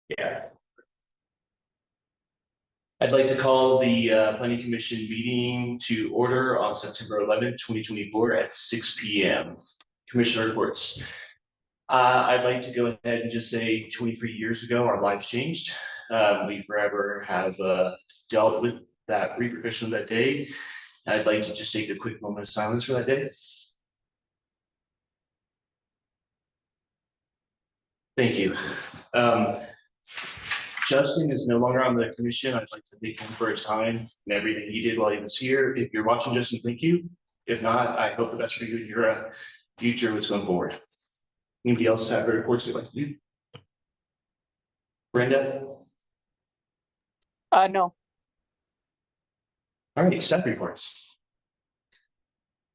Yeah. I'd like to call the Planning Commission meeting to order on September 11th, 2024 at 6 p.m. Commissioner reports. I'd like to go ahead and just say 23 years ago, our lives changed. We forever have dealt with that repercussion of that day. I'd like to just take a quick moment of silence for that day. Thank you. Justin is no longer on the commission. I'd like to thank him for his time and everything he did while he was here. If you're watching, Justin, thank you. If not, I hope the best for you in your future what's going forward. Anybody else have reports they'd like to do? Brenda? No. All right, staff reports.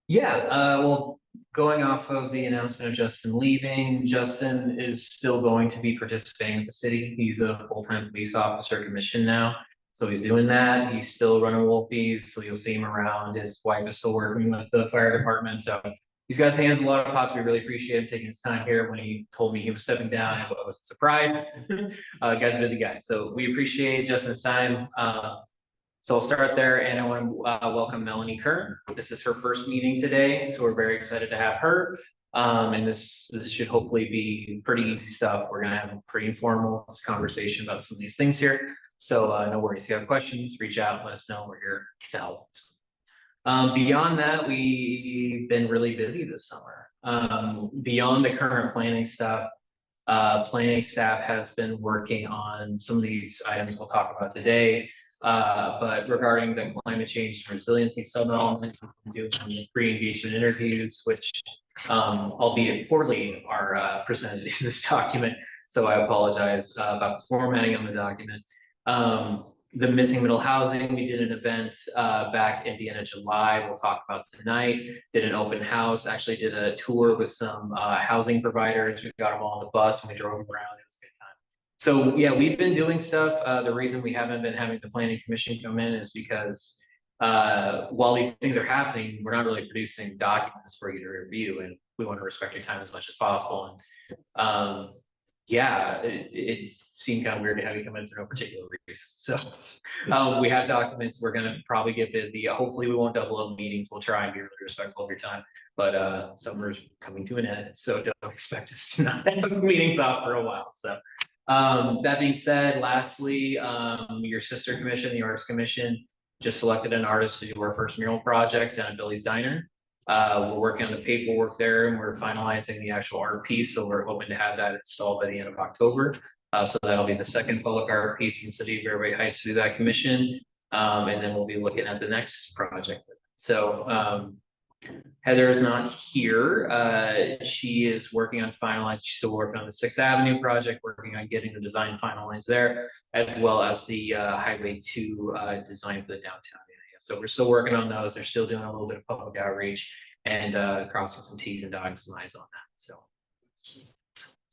Yeah, well, going off of the announcement of Justin leaving, Justin is still going to be participating in the city. He's a full-time police officer commission now. So he's doing that. He's still running Wolfies, so you'll see him around. His wife is still working with the fire department. So he's got his hands in a lot of pots. We really appreciate him taking his time here. When he told me he was stepping down, I was surprised. Guy's a busy guy. So we appreciate Justin's time. So I'll start there, and I want to welcome Melanie Kern. This is her first meeting today, so we're very excited to have her. And this should hopefully be pretty easy stuff. We're going to have a pretty informal conversation about some of these things here. So no worries. If you have questions, reach out, let us know. We're here to help. Beyond that, we've been really busy this summer. Beyond the current planning stuff, planning staff has been working on some of these items we'll talk about today. But regarding the climate change and resiliency sub-element, we've been doing pre-engagement interviews, which, albeit poorly, are presented in this document. So I apologize about the formatting on the document. The missing middle housing, we did an event back at the end of July. We'll talk about tonight. Did an open house, actually did a tour with some housing providers. We got them all on the bus and we drove them around. It was a good time. So yeah, we've been doing stuff. The reason we haven't been having the planning commission come in is because while these things are happening, we're not really producing documents for you to review, and we want to respect your time as much as possible. And yeah, it seemed kind of weird to have you come in for no particular reason. So we have documents. We're going to probably get busy. Hopefully we won't double up meetings. We'll try and be really respectful of your time, but summer's coming to an end, so don't expect us to not have meetings off for a while. So that being said, lastly, your sister commission, the Arts Commission, just selected an artist to do our first mural project down at Billy's Diner. We're working on the paperwork there, and we're finalizing the actual art piece. So we're hoping to have that installed by the end of October. So that'll be the second public art piece in the city of Airway Heights to do that commission. And then we'll be looking at the next project. So Heather is not here. She is working on finalizing. She's still working on the 6th Avenue project, working on getting the design finalized there, as well as the Highway 2 design for the downtown area. So we're still working on those. They're still doing a little bit of public outreach and crossing some T's and dotting some I's on that. So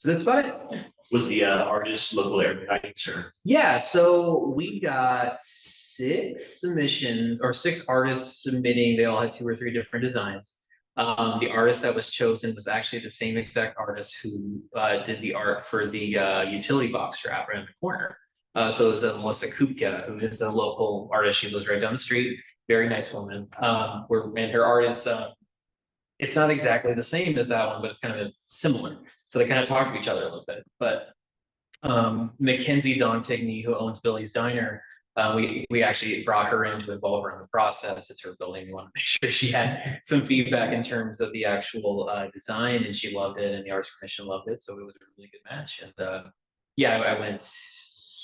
that's about it. Was the artist local area guidance or? Yeah, so we got 6 submissions, or 6 artists submitting. They all had 2 or 3 different designs. The artist that was chosen was actually the same exact artist who did the art for the utility box wrap right in the corner. So it was Melissa Kupka, who is a local artist. She lives right down the street. Very nice woman. And her art is, it's not exactly the same as that one, but it's kind of similar. So they kind of talk to each other a little bit. But Mackenzie Dontigny, who owns Billy's Diner, we actually brought her in to involve her in the process. It's her building. We want to make sure she had some feedback in terms of the actual design, and she loved it, and the Arts Commission loved it. So it was a really good match. And yeah, I went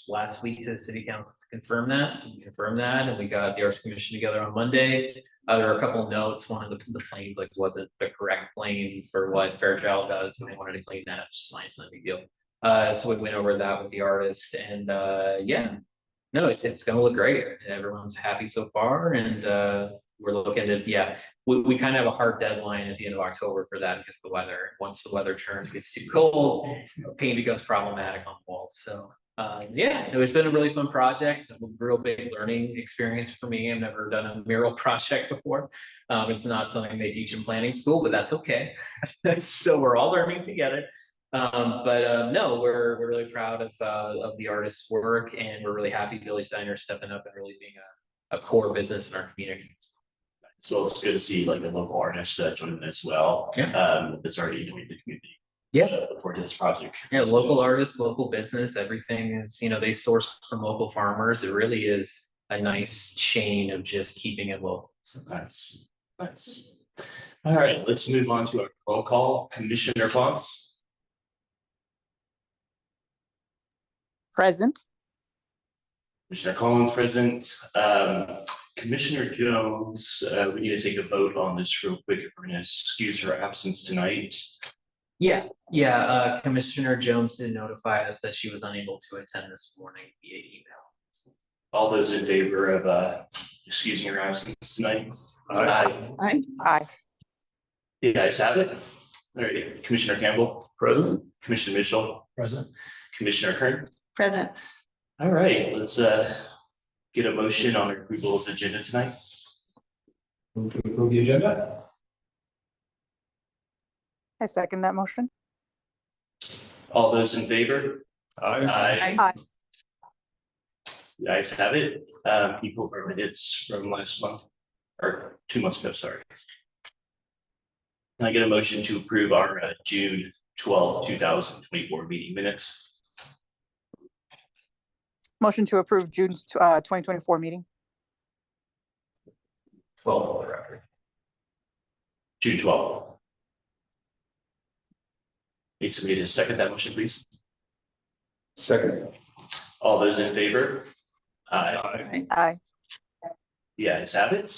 last week to the city council to confirm that. So we confirmed that, and we got the Arts Commission together on Monday. There were a couple of notes. One of the planes wasn't the correct plane for what Fairchild does, and they wanted to clean that up. Just nice, not a big deal. So we went over that with the artist, and yeah, no, it's going to look great. Everyone's happy so far, and we're looking at, yeah, we kind of have a hard deadline at the end of October for that because of the weather. Once the weather turns, gets too cold, paint becomes problematic on the walls. So yeah, it's been a really fun project. It's a real big learning experience for me. I've never done a mural project before. It's not something they teach in planning school, but that's okay. So we're all learning together. No, we're really proud of the artist's work, and we're really happy Billy Steiner stepping up and really being a core business in our community. So it's good to see like a local artist join in as well. Yeah. That's already in the community. Yeah. For this project. Yeah, local artists, local business, everything is, they source from local farmers. It really is a nice chain of just keeping it local. So nice. All right, let's move on to our roll call. Commissioner Fox. Present. Commissioner Collins present. Commissioner Jones, we need to take a vote on this real quick if we're going to excuse her absence tonight. Yeah. Commissioner Jones did notify us that she was unable to attend this morning via email. All those in favor of excusing her absence tonight? Aye. You guys have it. All right, Commissioner Campbell. Present. Commissioner Mitchell. Present. Commissioner Kern. Present. All right, let's get a motion on approval of the agenda tonight. Move to approve the agenda. I second that motion. All those in favor? Aye. Aye. You guys have it. People for minutes from last month or 2 months ago, sorry. Can I get a motion to approve our June 12th, 2024 meeting minutes? Motion to approve June's 2024 meeting. Well, June 12th. Need somebody to second that motion, please. Second. All those in favor? Aye. Aye. The ayes have it.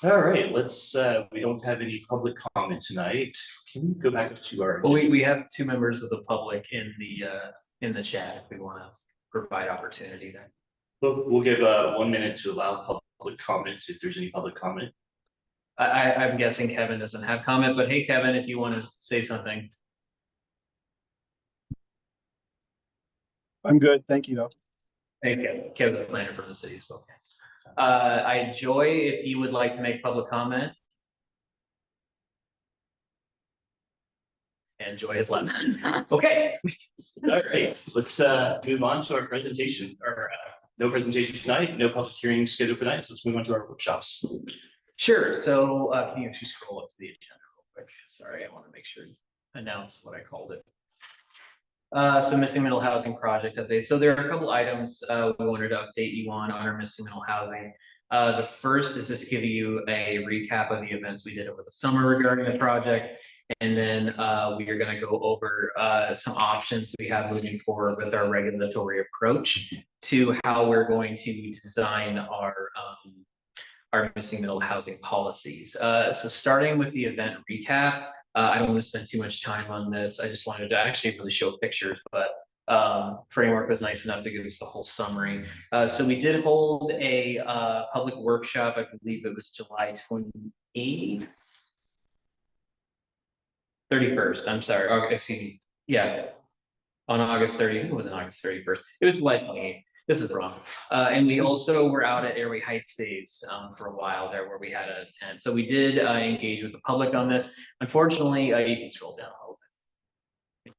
All right, let's, we don't have any public comment tonight. Can we go back to our? Well, we have two members of the public in the chat if we want to provide opportunity there. We'll give 1 minute to allow public comments if there's any public comment. I'm guessing Kevin doesn't have comment, but hey, Kevin, if you want to say something. I'm good, thank you though. Hey, Kevin. Kevin's the planner for the city of Spokane. Joy, if you would like to make public comment. And Joy has left. Okay. All right, let's move on to our presentation. No presentation tonight, no public hearing scheduled for tonight. So let's move on to our workshops. Sure. So can you actually scroll up to the agenda real quick? Sorry, I want to make sure to announce what I called it. So missing middle housing project update. So there are a couple items we wanted to update you on our missing middle housing. The first is just give you a recap of the events we did over the summer regarding the project. And then we are going to go over some options we have moving forward with our regulatory approach to how we're going to design our missing middle housing policies. So starting with the event recap, I don't want to spend too much time on this. I just wanted to actually really show pictures, but Framework was nice enough to give us the whole summary. So we did hold a public workshop. I believe it was July 28th. 31st, I'm sorry, excuse me, yeah, on August 30th, it wasn't August 31st, it was July 28th, this is wrong. And we also were out at Airway Heights Days for a while there where we had a tent. So we did engage with the public on this. Unfortunately, you can scroll down a little bit.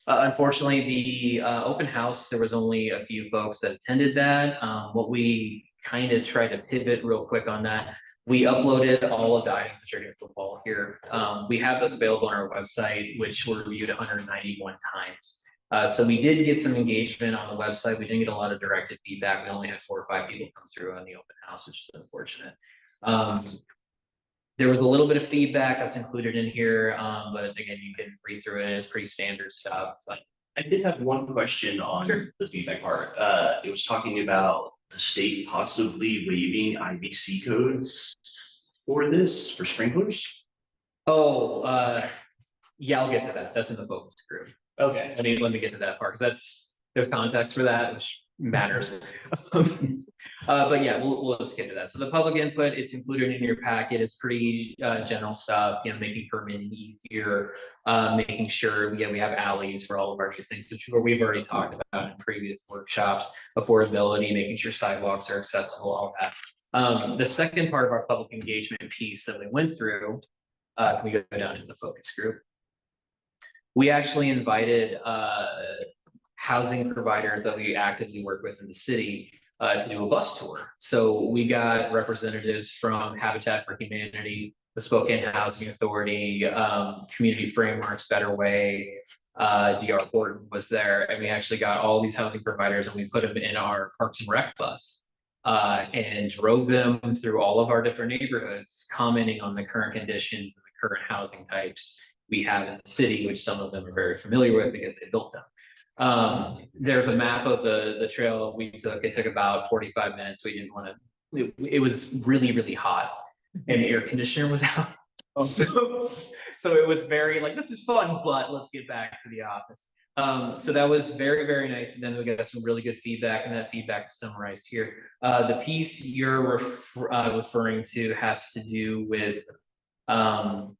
Unfortunately, the open house, there was only a few folks that attended that. What we kind of tried to pivot real quick on that, we uploaded all of the items that are against the wall here. We have those available on our website, which were reviewed 191 times. So we did get some engagement on the website. We didn't get a lot of directed feedback. We only had 4 or 5 people come through on the open house, which is unfortunate. There was a little bit of feedback that's included in here, but again, you can read through it. It's pretty standard stuff. But I did have one question on the feedback part. It was talking about the state possibly waiving IBC codes for this, for sprinklers. Oh, yeah, I'll get to that. That's in the focus group. Okay. Let me get to that part because there's context for that, which matters. But yeah, we'll just get to that. So the public input, it's included in your packet. It's pretty general stuff, making permitting easier, making sure we have alleys for all of our things, which we've already talked about in previous workshops, affordability, making sure sidewalks are accessible, all that. The second part of our public engagement piece that we went through, can we go down to the focus group? We actually invited housing providers that we actively work with in the city to do a bus tour. So we got representatives from Habitat for Humanity, the Spokane Housing Authority, Community Frameworks, Better Way, DR Horton was there, and we actually got all these housing providers and we put them in our Parks and Rec bus and drove them through all of our different neighborhoods, commenting on the current conditions and the current housing types we have in the city, which some of them are very familiar with because they built them. There's a map of the trail we took. It took about 45 minutes. We didn't want to, it was really, really hot and the air conditioner was out. So it was very like, this is fun, but let's get back to the office. So that was very, very nice. And then we got some really good feedback, and that feedback is summarized here. The piece you're referring to has to do with, was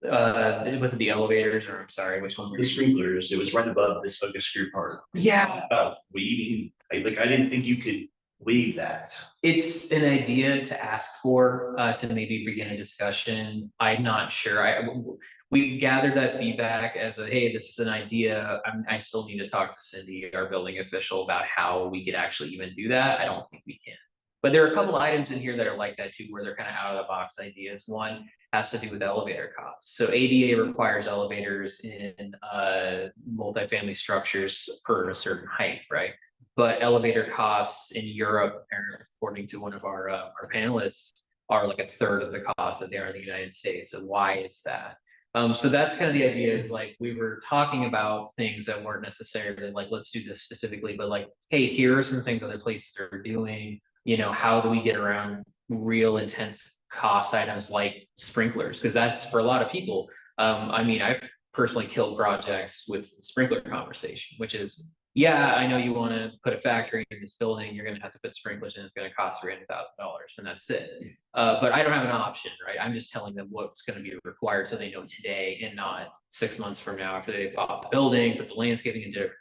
it the elevators, or I'm sorry, which one? The sprinklers, it was right above this focus group part. Yeah. About waiving, I didn't think you could waive that. It's an idea to ask for, to maybe begin a discussion. I'm not sure. We gathered that feedback as a, hey, this is an idea. I still need to talk to Cindy, our building official, about how we could actually even do that. I don't think we can. But there are a couple items in here that are like that too, where they're kind of out of the box ideas. One has to do with elevator costs. So ADA requires elevators in multifamily structures per a certain height, right? But elevator costs in Europe, according to one of our panelists, are like a third of the cost that they are in the United States. So why is that? So that's kind of the idea, is like we were talking about things that weren't necessarily like, let's do this specifically, but like, hey, here are some things other places are doing. You know, how do we get around real intense cost items like sprinklers? Because that's for a lot of people. I mean, I've personally killed projects with the sprinkler conversation, which is, yeah, I know you want to put a factory in this building, you're going to have to put sprinklers in, it's going to cost $300,000 and that's it. But I don't have an option, right? I'm just telling them what's going to be required so they know today and not 6 months from now after they bought the building, put the landscaping in different.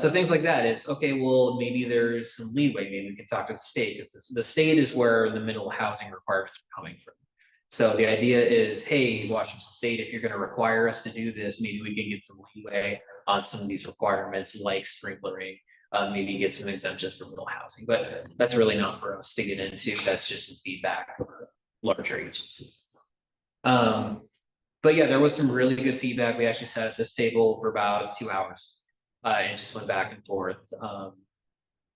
So things like that, it's okay, well, maybe there's some leeway, maybe we can talk to the state, because the state is where the minimal housing requirements are coming from. So the idea is, hey, Washington State, if you're going to require us to do this, maybe we can get some leeway on some of these requirements like sprinklering, maybe get some exemptions for middle housing, but that's really not for us to get into. That's just some feedback for larger agencies. But yeah, there was some really good feedback. We actually sat at this table for about 2 hours and just went back and forth.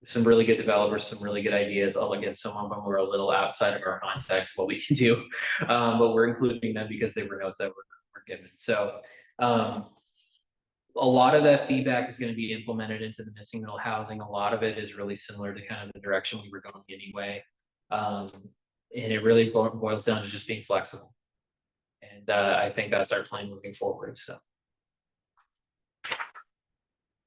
Some really good developers, some really good ideas. All again, some of them were a little outside of our context, what we can do, but we're including them because they were notes that were given. So a lot of that feedback is going to be implemented into the missing middle housing. A lot of it is really similar to kind of the direction we were going anyway. And it really boils down to just being flexible. And I think that's our plan moving forward. So.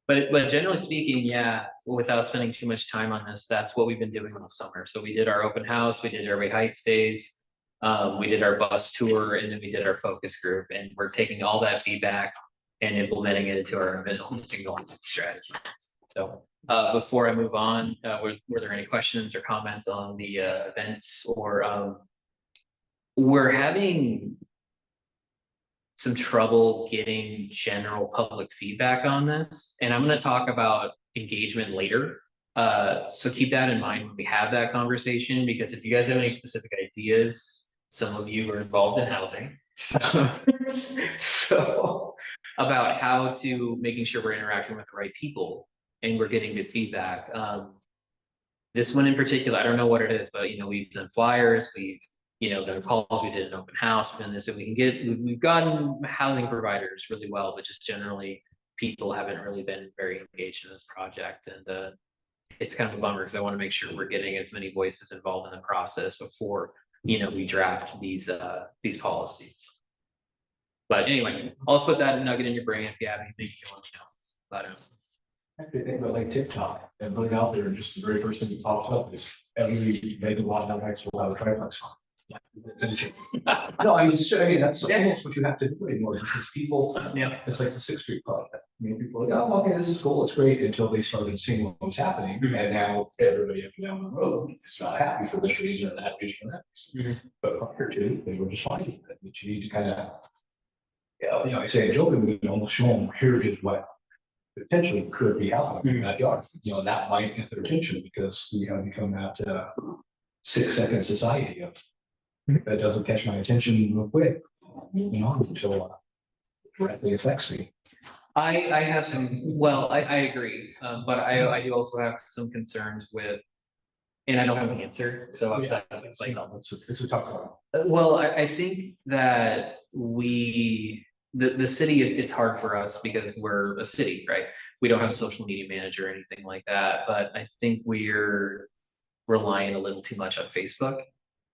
But generally speaking, yeah, without spending too much time on this, that's what we've been doing all summer. So we did our open house, we did Airway Heights days, we did our bus tour, and then we did our focus group. And we're taking all that feedback and implementing it into our signal strategy. So before I move on, were there any questions or comments on the events? Or we're having some trouble getting general public feedback on this. And I'm going to talk about engagement later. So keep that in mind when we have that conversation, because if you guys have any specific ideas, some of you are involved in housing. So about how to making sure we're interacting with the right people and we're getting good feedback. This one in particular, I don't know what it is, but we've done flyers, we've done calls, we did an open house, we've done this, and we've gotten housing providers really well, but just generally people haven't really been very engaged in this project. And it's kind of a bummer because I want to make sure we're getting as many voices involved in the process before we draft these policies. But anyway, I'll just put that nugget in your brain if you have anything you want to know about it. I actually think about like TikTok and putting out there, just the very first thing that pops up is every made the lot of X will have a triplex on. No, I mean, that's almost what you have to do anymore, because people, it's like the 6th Street project. I mean, people are like, oh, okay, this is cool, it's great, until they started seeing what was happening, and now everybody up and down the road is not happy for this reason or that reason or that reason. But prior to, they were just fine with it, but you need to kind of Yeah, you know, I say jokingly, we almost show them, here is what potentially could be happening in that yard. You know, that might get their attention because we have become that 6-second society of that doesn't catch my attention real quick, you know, until it directly affects me. I have some, well, I agree, but I do also have some concerns with, and I don't have an answer, so I'm Yeah, it's like, it's a tough one. well, I think that the city, it's hard for us because we're a city, right? We don't have a social media manager or anything like that, but I think we're relying a little too much on Facebook.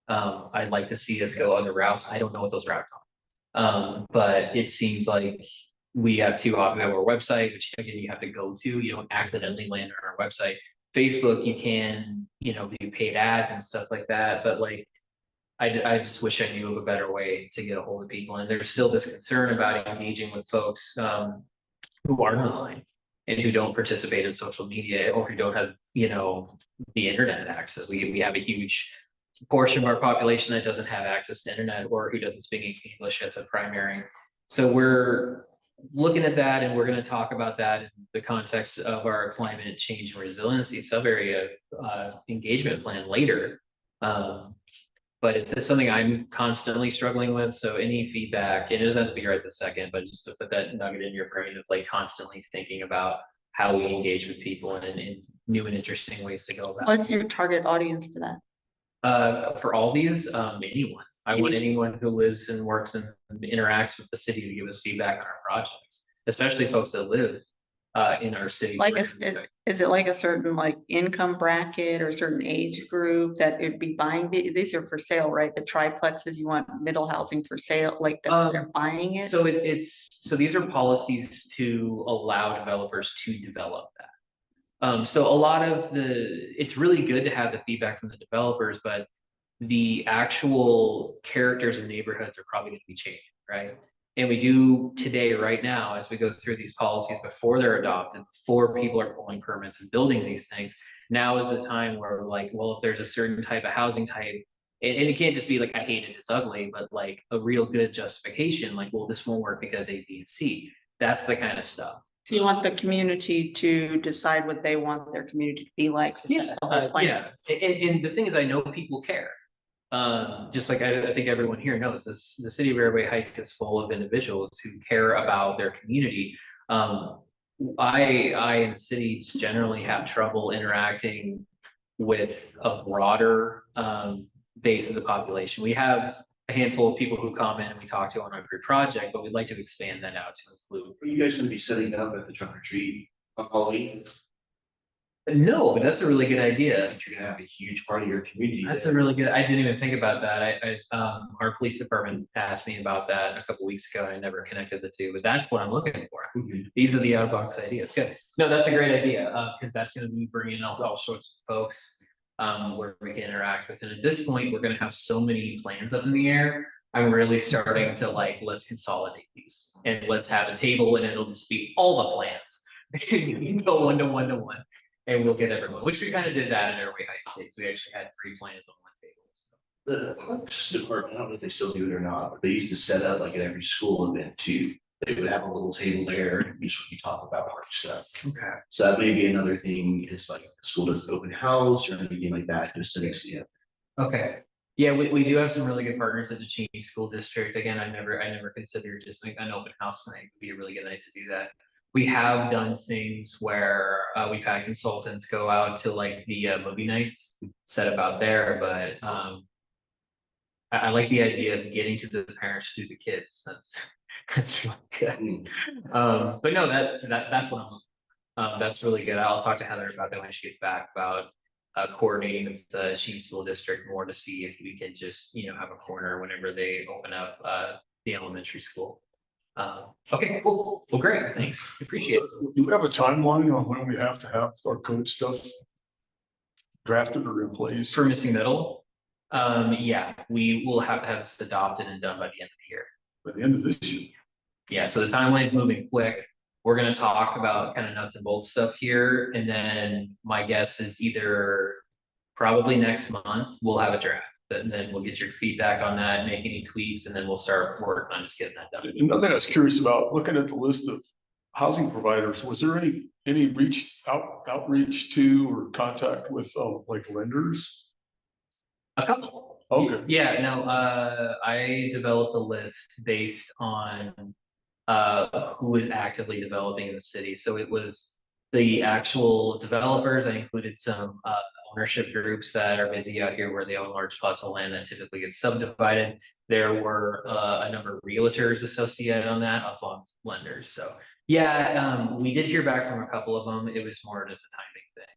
I'd like to see us go other routes. I don't know what those routes are. But it seems like we have we have our website, which again, you have to go to, you don't accidentally land on our website. Facebook, you can, do paid ads and stuff like that, but like, I just wish I knew of a better way to get a hold of people. And there's still this concern about engaging with folks, who aren't online and who don't participate in social media or who don't have, the internet access. We have a huge portion of our population that doesn't have access to internet or who doesn't speak English as a primary. So we're looking at that and we're going to talk about that in the context of our climate change and resiliency sub-area engagement plan later. But it's just something I'm constantly struggling with. So any feedback, and it doesn't have to be right this second, but just to put that nugget in your brain of like constantly thinking about how we engage with people and in new and interesting ways to go about it. What's your target audience for that? For all these, anyone. I want anyone who lives and works and interacts with the city to give us feedback on our projects, especially folks that live in our city. Like, is it like a certain like income bracket or a certain age group that it'd be buying? These are for sale, right? The triplexes, you want middle housing for sale, like they're buying it? So so these are policies to allow developers to develop that. So a lot of it's really good to have the feedback from the developers, but the actual characters and neighborhoods are probably going to be changing, right? And we do today, right now, as we go through these policies before they're adopted, before people are pulling permits and building these things, now is the time where we're like, well, if there's a certain type of housing type, and it can't just be like, I hate it, it's ugly, but like a real good justification, like, well, this won't work because A, B, and C. That's the kind of stuff. So you want the community to decide what they want their community to be like? Yeah, yeah. And the thing is, I know people care. Just like I think everyone here knows, the city of Airway Heights is full of individuals who care about their community. I in the city generally have trouble interacting with a broader base of the population. We have a handful of people who comment and we talk to on every project, but we'd like to expand that out to include. Are you guys going to be setting up at the trunk or treat on Halloween? No, but that's a really good idea. You're gonna have a huge part of your community. That's a really good, I didn't even think about that. Our police department asked me about that a couple weeks ago. I never connected the two, but that's what I'm looking for. Mhm. These are the out of box ideas. Good. No, that's a great idea, because that's going to be bringing all sorts of folks where we can interact with. And at this point, we're going to have so many plans up in the air. I'm really starting to like, let's consolidate these and let's have a table and it'll just be all the plans. You can go one to one to one. And we'll get everyone, which we kind of did that in Airway Heights days. We actually had 3 plans on one table. The Parks Department, I don't know if they still do it or not, but they used to set up like at every school event too. They would have a little table there and just we talk about park stuff. Okay. So that may be another thing is like the school does open house or anything like that, just to next year. Okay. Yeah, we do have some really good partners at the Cheney School District. Again, I never considered just like an open house night would be a really good night to do that. We have done things where we've had consultants go out to like the movie nights set up out there, but I like the idea of getting to the parents through the kids. That's really good. But no, that's what that's really good. I'll talk to Heather about that when she gets back about coordinating with the Cheney School District more to see if we can just have a corner whenever they open up the elementary school. Okay, cool. Well, great. Thanks. Appreciate it. Do we have a timeline on when we have to have our code stuff drafted or in place? For missing middle, yeah, we will have to have this adopted and done by the end of the year. By the end of this year? Yeah, so the timeline is moving quick. We're going to talk about kind of nuts and bolts stuff here. And then my guess is either probably next month, we'll have a draft. then we'll get your feedback on that, make any tweaks, and then we'll start working on just getting that done. Another thing I was curious about, looking at the list of housing providers, was there any outreach to or contact with like lenders? A couple. Okay. Yeah, no, I developed a list based on who was actively developing in the city. So it was the actual developers. I included some ownership groups that are busy out here where they own large plots of land that typically get subdivided. There were a number of realtors associated on that, as well as lenders. So yeah, we did hear back from a couple of them. It was more just a timing thing.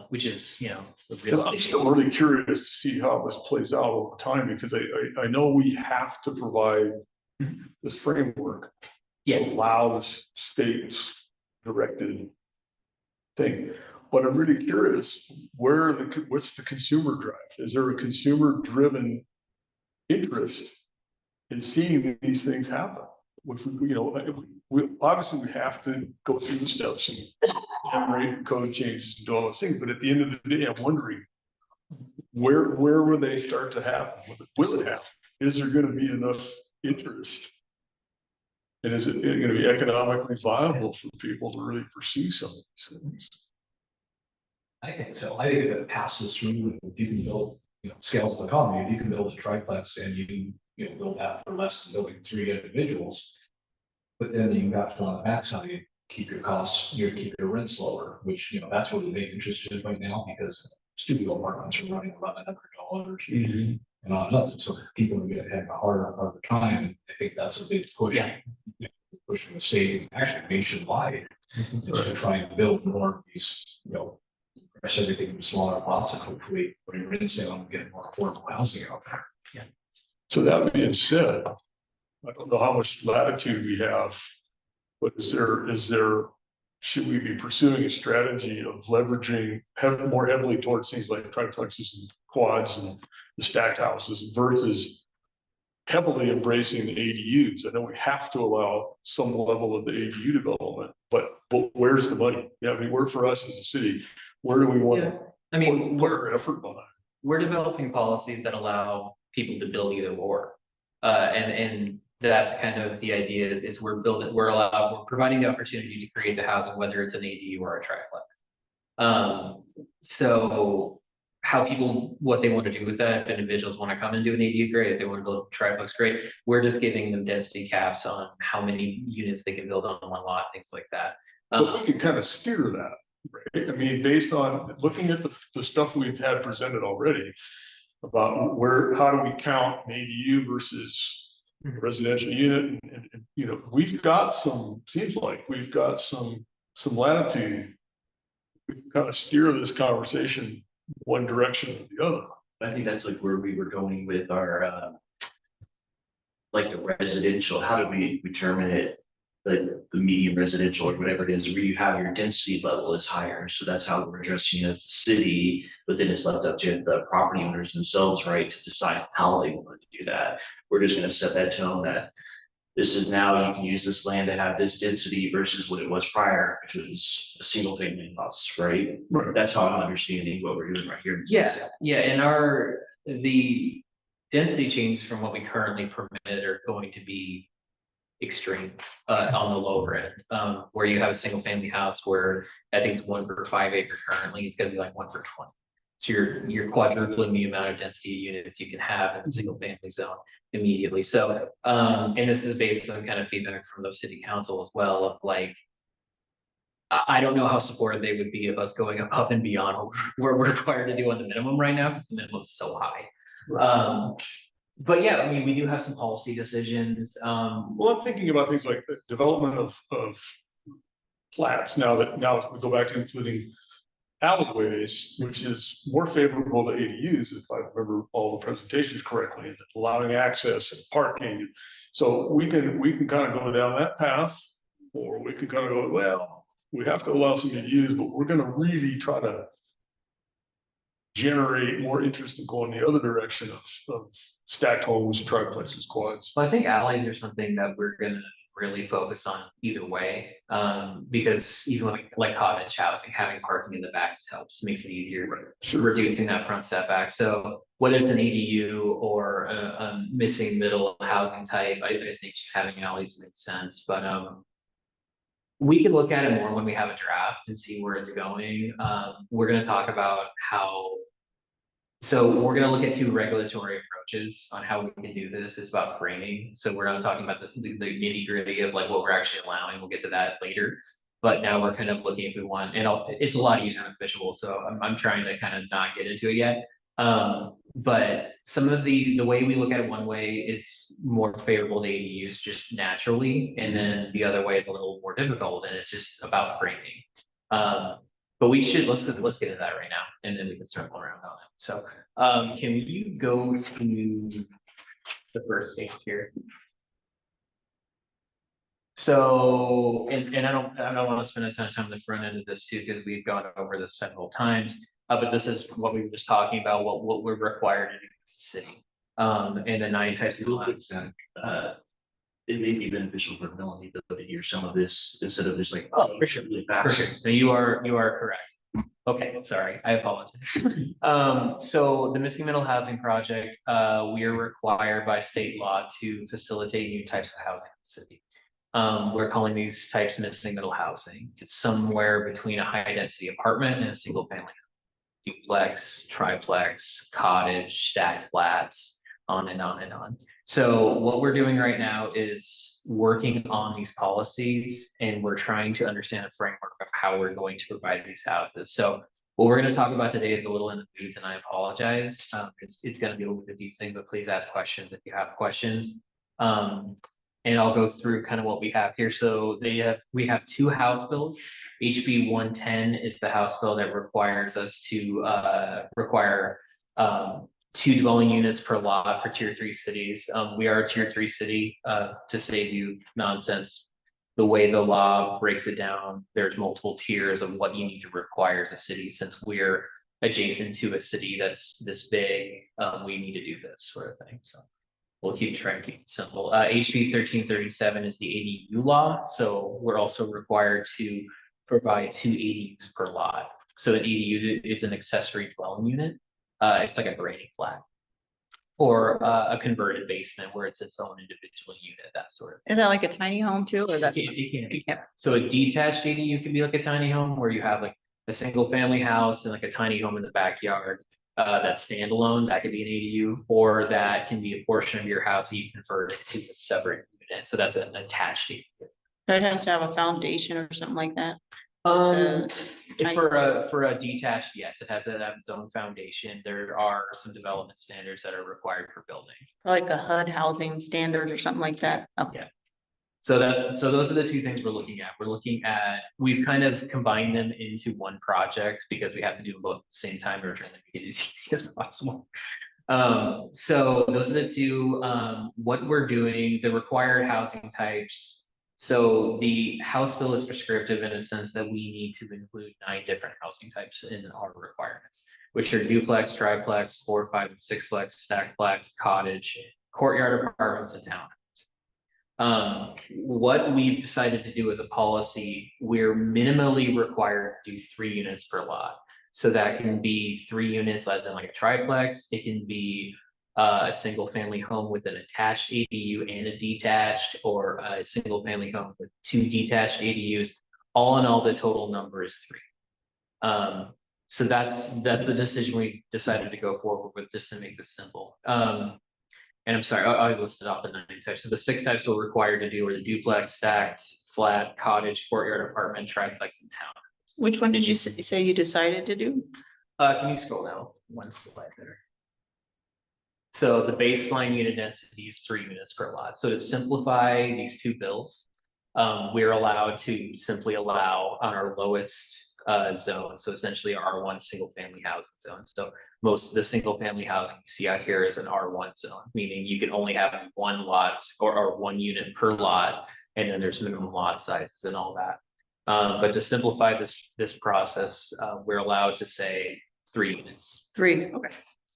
Which is, you know, the real I'm estate. still really curious to see how this plays out over time, because I know we have to provide this framework to Yeah, allow this state's directed thing. But I'm really curious, what's the consumer drive? Is there a consumer driven interest in seeing these things happen? If we, you know, we obviously we have to go through the steps and generate code changes and do all those things. But at the end of the day, I'm wondering where will they start to happen? Will it happen? Is there going to be enough interest? And is it going to be economically viable for people to really pursue some of these things? I think so. I think if it passes through, if you can build, scales of economy, if you can build a triplex and you build that for less than building 3 individuals, but then you have to on the backside, keep your costs, keep your rents lower, which, that's where the big interest is right now, because studio apartments are running $1,100 and on up. So people are going to have a harder time. I think that's a big push. Yeah. Pushing the state, actually nationwide, is to try and build more of these, press everything into smaller plots and hopefully putting rents down and getting more affordable housing out there. Yeah. So that being said, I don't know how much latitude we have, but should we be pursuing a strategy of leveraging more heavily towards things like triplexes and quads and the stacked houses versus heavily embracing the ADUs? I know we have to allow some level of the ADU development, but where's the money? Yeah, I mean, where for us as a city, where do we want to I mean, put our effort behind? we're developing policies that allow people to build either or. And that's kind of the idea is we're providing the opportunity to create the housing, whether it's an ADU or a triplex. So what they want to do with that, if individuals want to come and do an ADU, great. If they want to build a triplex, great. We're just giving them density caps on how many units they can build on one lot, things like that. But we can kind of steer that, right? I mean, based on looking at the stuff we've had presented already about how do we count an ADU versus residential unit, and we've got seems like we've got some latitude. We can kind of steer this conversation one direction or the other. I think that's like where we were going with our, like the residential, how do we determine it? The medium residential or whatever it is, where you have your density level is higher. So that's how we're addressing it as the city, but then it's left up to the property owners themselves, right, to decide how they want to do that. We're just going to set that tone that this is now you can use this land to have this density versus what it was prior, which was a single family house, right? That's how I'm understanding what we're doing right here. Yeah, and the density changes from what we currently permit are going to be extreme on the lower end, where you have a single family house where I think it's 1 per 5 acre currently, it's gonna be like 1 per 20. So you're quadrupling the amount of density units you can have in a single family zone immediately. So and this is based on kind of feedback from those city council as well of like, I don't know how supportive they would be of us going up and beyond what we're required to do on the minimum right now, because the minimum is so high. But yeah, I mean, we do have some policy decisions. Well, I'm thinking about things like the development of plats now we go back to including alleyways, which is more favorable to ADUs, if I remember all the presentations correctly, and allowing access and parking. So we can kind of go down that path, or we can kind of go, well, we have to allow some ADUs, but we're going to really try to generate more interest in going the other direction of stacked homes, triplexes, quads. Well, I think alleys are something that we're gonna really focus on either way. Because even like cottage housing, having parking in the back just helps, makes it easier, reducing that front setback. So whether it's an ADU or a missing middle housing type, I think just having alleys makes sense, but, we can look at it more when we have a draft and see where it's going. We're gonna talk about how. So we're gonna look at two regulatory approaches on how we can do this. It's about framing. So we're not talking about the nitty gritty of like what we're actually allowing. We'll get to that later. But now we're kind of looking if we want, and it's a lot easier and visual. So I'm trying to kind of not get into it yet. But some of the way we look at it one way is more favorable to ADUs just naturally, and then the other way is a little more difficult, and it's just about framing. But let's get into that right now, and then we can circle around on it. So, can you go to the first page here? So, and I don't want to spend a ton of time on the front end of this too, because we've gone over this several times. But this is what we were just talking about, what we're required to do as a city. And the 9 types of It may be beneficial for Melanie to hear some of this instead of just like, oh, for sure, really fast. For sure. No, you are correct. Okay, sorry, I apologize. So the missing middle housing project, we are required by state law to facilitate new types of housing in the city. We're calling these types missing middle housing. It's somewhere between a high density apartment and a single family. Duplex, triplex, cottage, stacked flats, on and on and on. So what we're doing right now is working on these policies, and we're trying to understand the framework of how we're going to provide these houses. So what we're going to talk about today is a little in the weeds, and I apologize. It's going to be a little confusing, but please ask questions if you have questions. And I'll go through kind of what we have here. So we have 2 House bills. HB 110 is the House bill that requires us to require 2 dwelling units per lot for tier 3 cities. We are a tier 3 city, to save you nonsense. The way the law breaks it down, there's multiple tiers of what you need to require as a city. Since we're adjacent to a city that's this big, we need to do this sort of thing. So we'll try to keep it simple. HB 1337 is the ADU law. So we're also required to provide 2 ADUs per lot. So an ADU is an accessory dwelling unit. It's like a grading flat, or a converted basement where it's its own individual unit, that sort of thing. Is that like a tiny home too, or that? It can be. So a detached ADU can be like a tiny home where you have like a single family house and like a tiny home in the backyard. That's standalone, that could be an ADU, or that can be a portion of your house that you convert it to a separate unit. So that's an attached ADU. So it has to have a foundation or something like that. For a detached, yes, it has to have its own foundation. There are some development standards that are required for building. Like a HUD housing standard or something like that. Okay. Yeah. So those are the 2 things we're looking at. We've kind of combined them into one project because we have to do them both at the same time. We're trying to make it as easy as possible. So those are the 2, what we're doing, the required housing types. So the House bill is prescriptive in a sense that we need to include 9 different housing types in our requirements, which are duplex, triplex, 4, 5, and 6plex, stacked flats, cottage, courtyard apartments, and townhomes. What we've decided to do as a policy, we're minimally required to do 3 units per lot. So that can be 3 units as in like a triplex. It can be a single family home with an attached ADU and a detached, or a single family home with 2 detached ADUs. All in all, the total number is 3. So that's the decision we decided to go forward with, just to make this simple. And I'm sorry, I listed off the 9 types. So the 6 types we're required to do are the duplex, stacked, flat, cottage, courtyard apartment, triplex, and town. Which one did you say you decided to do? Can you scroll down 1 slide there? So the baseline unit density is 3 units per lot. So to simplify these 2 bills, we're allowed to simply allow on our lowest zone. So essentially R1 single family housing zone. So most of the single family housing you see out here is an R1 zone, meaning you can only have 1 lot or 1 unit per lot, and then there's minimum lot sizes and all that. But to simplify this process, we're allowed to say 3 units. 3, okay.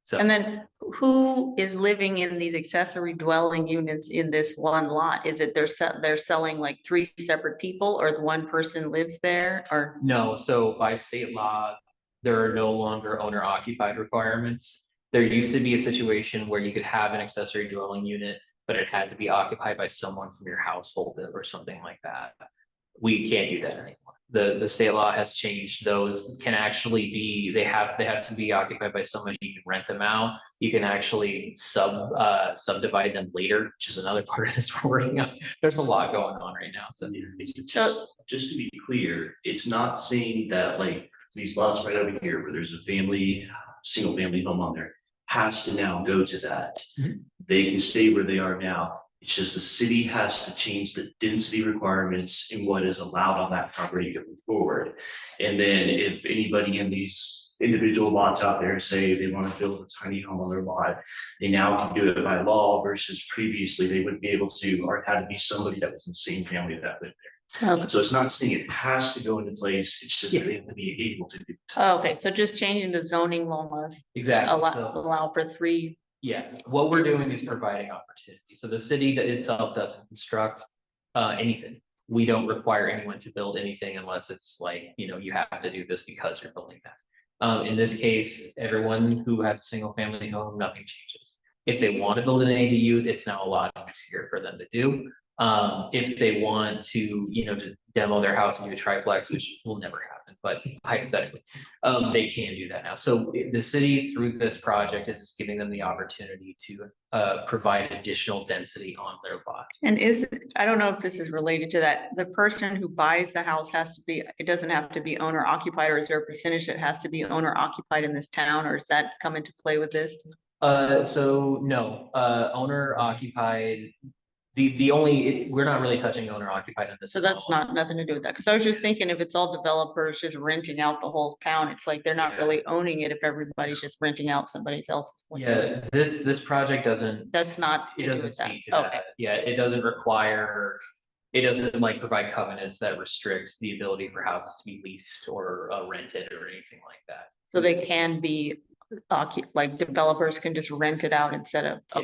So. And then who is living in these accessory dwelling units in this one lot? Is it they're selling like 3 separate people, or the one person lives there, or? No, so by state law, there are no longer owner occupied requirements. There used to be a situation where you could have an accessory dwelling unit, but it had to be occupied by someone from your household or something like that. We can't do that anymore. The state law has changed. Those can actually be, they have to be occupied by somebody. You can rent them out. You can actually subdivide them later, which is another part of this we're working on. There's a lot going on right now. So Just to be clear, it's not saying that like these lots right over here where there's a family, single family home on there has to now go to that. Mhm. They can stay where they are now. It's just the city has to change the density requirements in what is allowed on that property going forward. And then if anybody in these individual lots out there say they want to build a tiny home on their lot, they now can do it by law versus previously they wouldn't be able to, or it had to be somebody that was in the same family that lived there. Okay. So it's not saying it has to go into place, it's just that they have to be able to do it. Okay, so just changing the zoning laws. exactly. Allow for 3. Yeah, what we're doing is providing opportunity. So the city itself doesn't construct anything. We don't require anyone to build anything unless it's like, you have to do this because you're building that. In this case, everyone who has a single family home, nothing changes. If they want to build an ADU, it's now a lot easier for them to do. If they want to, to demo their house and do a triplex, which will never happen, but hypothetically, they can do that now. So the city, through this project, is just giving them the opportunity to provide additional density on their lot. And I don't know if this is related to that, the person who buys the house has to be, it doesn't have to be owner occupied, or is there a percentage that has to be owner occupied in this town, or does that come into play with this? So no, owner occupied. We're not really touching owner occupied in this. So that's nothing to do with that, because I was just thinking if it's all developers just renting out the whole town, it's like they're not really owning it if everybody's just renting out somebody else's. Yeah, this project doesn't. That's not It to do doesn't with that. speak to Okay. that. Yeah, it doesn't require. It doesn't like provide covenants that restricts the ability for houses to be leased or rented or anything like that. So they can be like developers can just rent it out instead of. Yeah.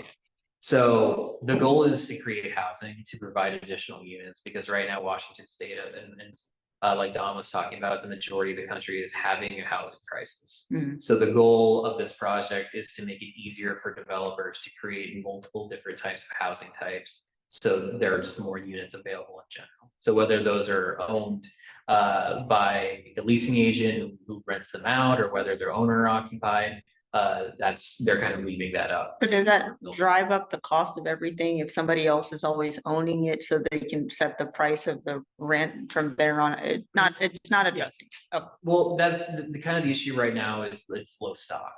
So the goal is to create housing to provide additional units, because right now Washington State and like Don was talking about, the majority of the country is having a housing crisis. Mhm. So the goal of this project is to make it easier for developers to create multiple different types of housing types. So there are just more units available in general. So whether those are owned by a leasing agent who rents them out, or whether they're owner occupied, they're kind of leaving that up. But does that drive up the cost of everything if somebody else is always owning it, so they can set the price of the rent from there on? It's not a. Yeah. Oh. Well, that's the kind of the issue right now is it's low stock.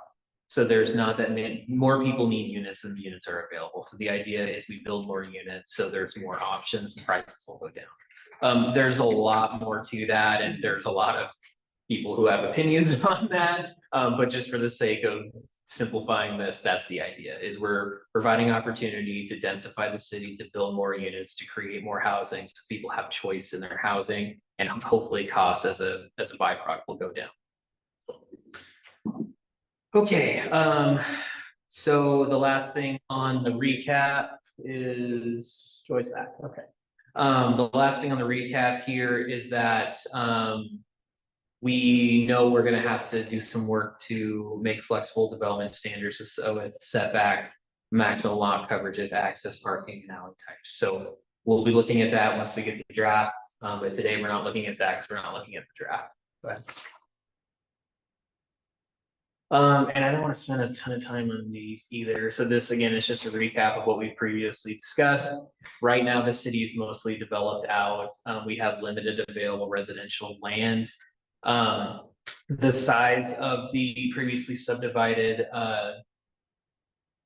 So there's not that many, more people need units than the units are available. So the idea is we build more units, so there's more options and prices will go down. There's a lot more to that, and there's a lot of people who have opinions on that. But just for the sake of simplifying this, that's the idea, is we're providing opportunity to densify the city, to build more units, to create more housing, so people have choice in their housing, and hopefully costs as a byproduct will go down. Okay, so the last thing on the recap is Joyce back. Okay. The last thing on the recap here is that we know we're going to have to do some work to make flexible development standards with setback, maximum lot coverages, access, parking, and alley types. So we'll be looking at that once we get the draft. But today we're not looking at that because we're not looking at the draft. Go ahead. And I don't want to spend a ton of time on these either. So this again is just a recap of what we previously discussed. Right now, the city is mostly developed out. We have limited available residential land. The size of the previously subdivided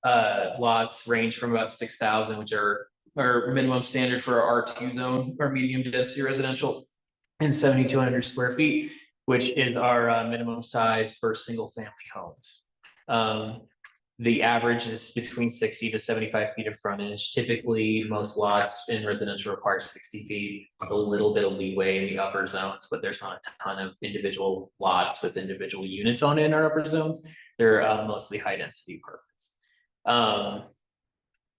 lots range from about 6,000, which are our minimum standard for our R2 zone, our medium density residential, and 7,200 square feet, which is our minimum size for single family homes. The average is between 60 to 75 feet of frontage. Typically, most lots in residential require 60 feet, with a little bit of leeway in the upper zones, but there's not a ton of individual lots with individual units on it in our upper zones. They're mostly high density apartments.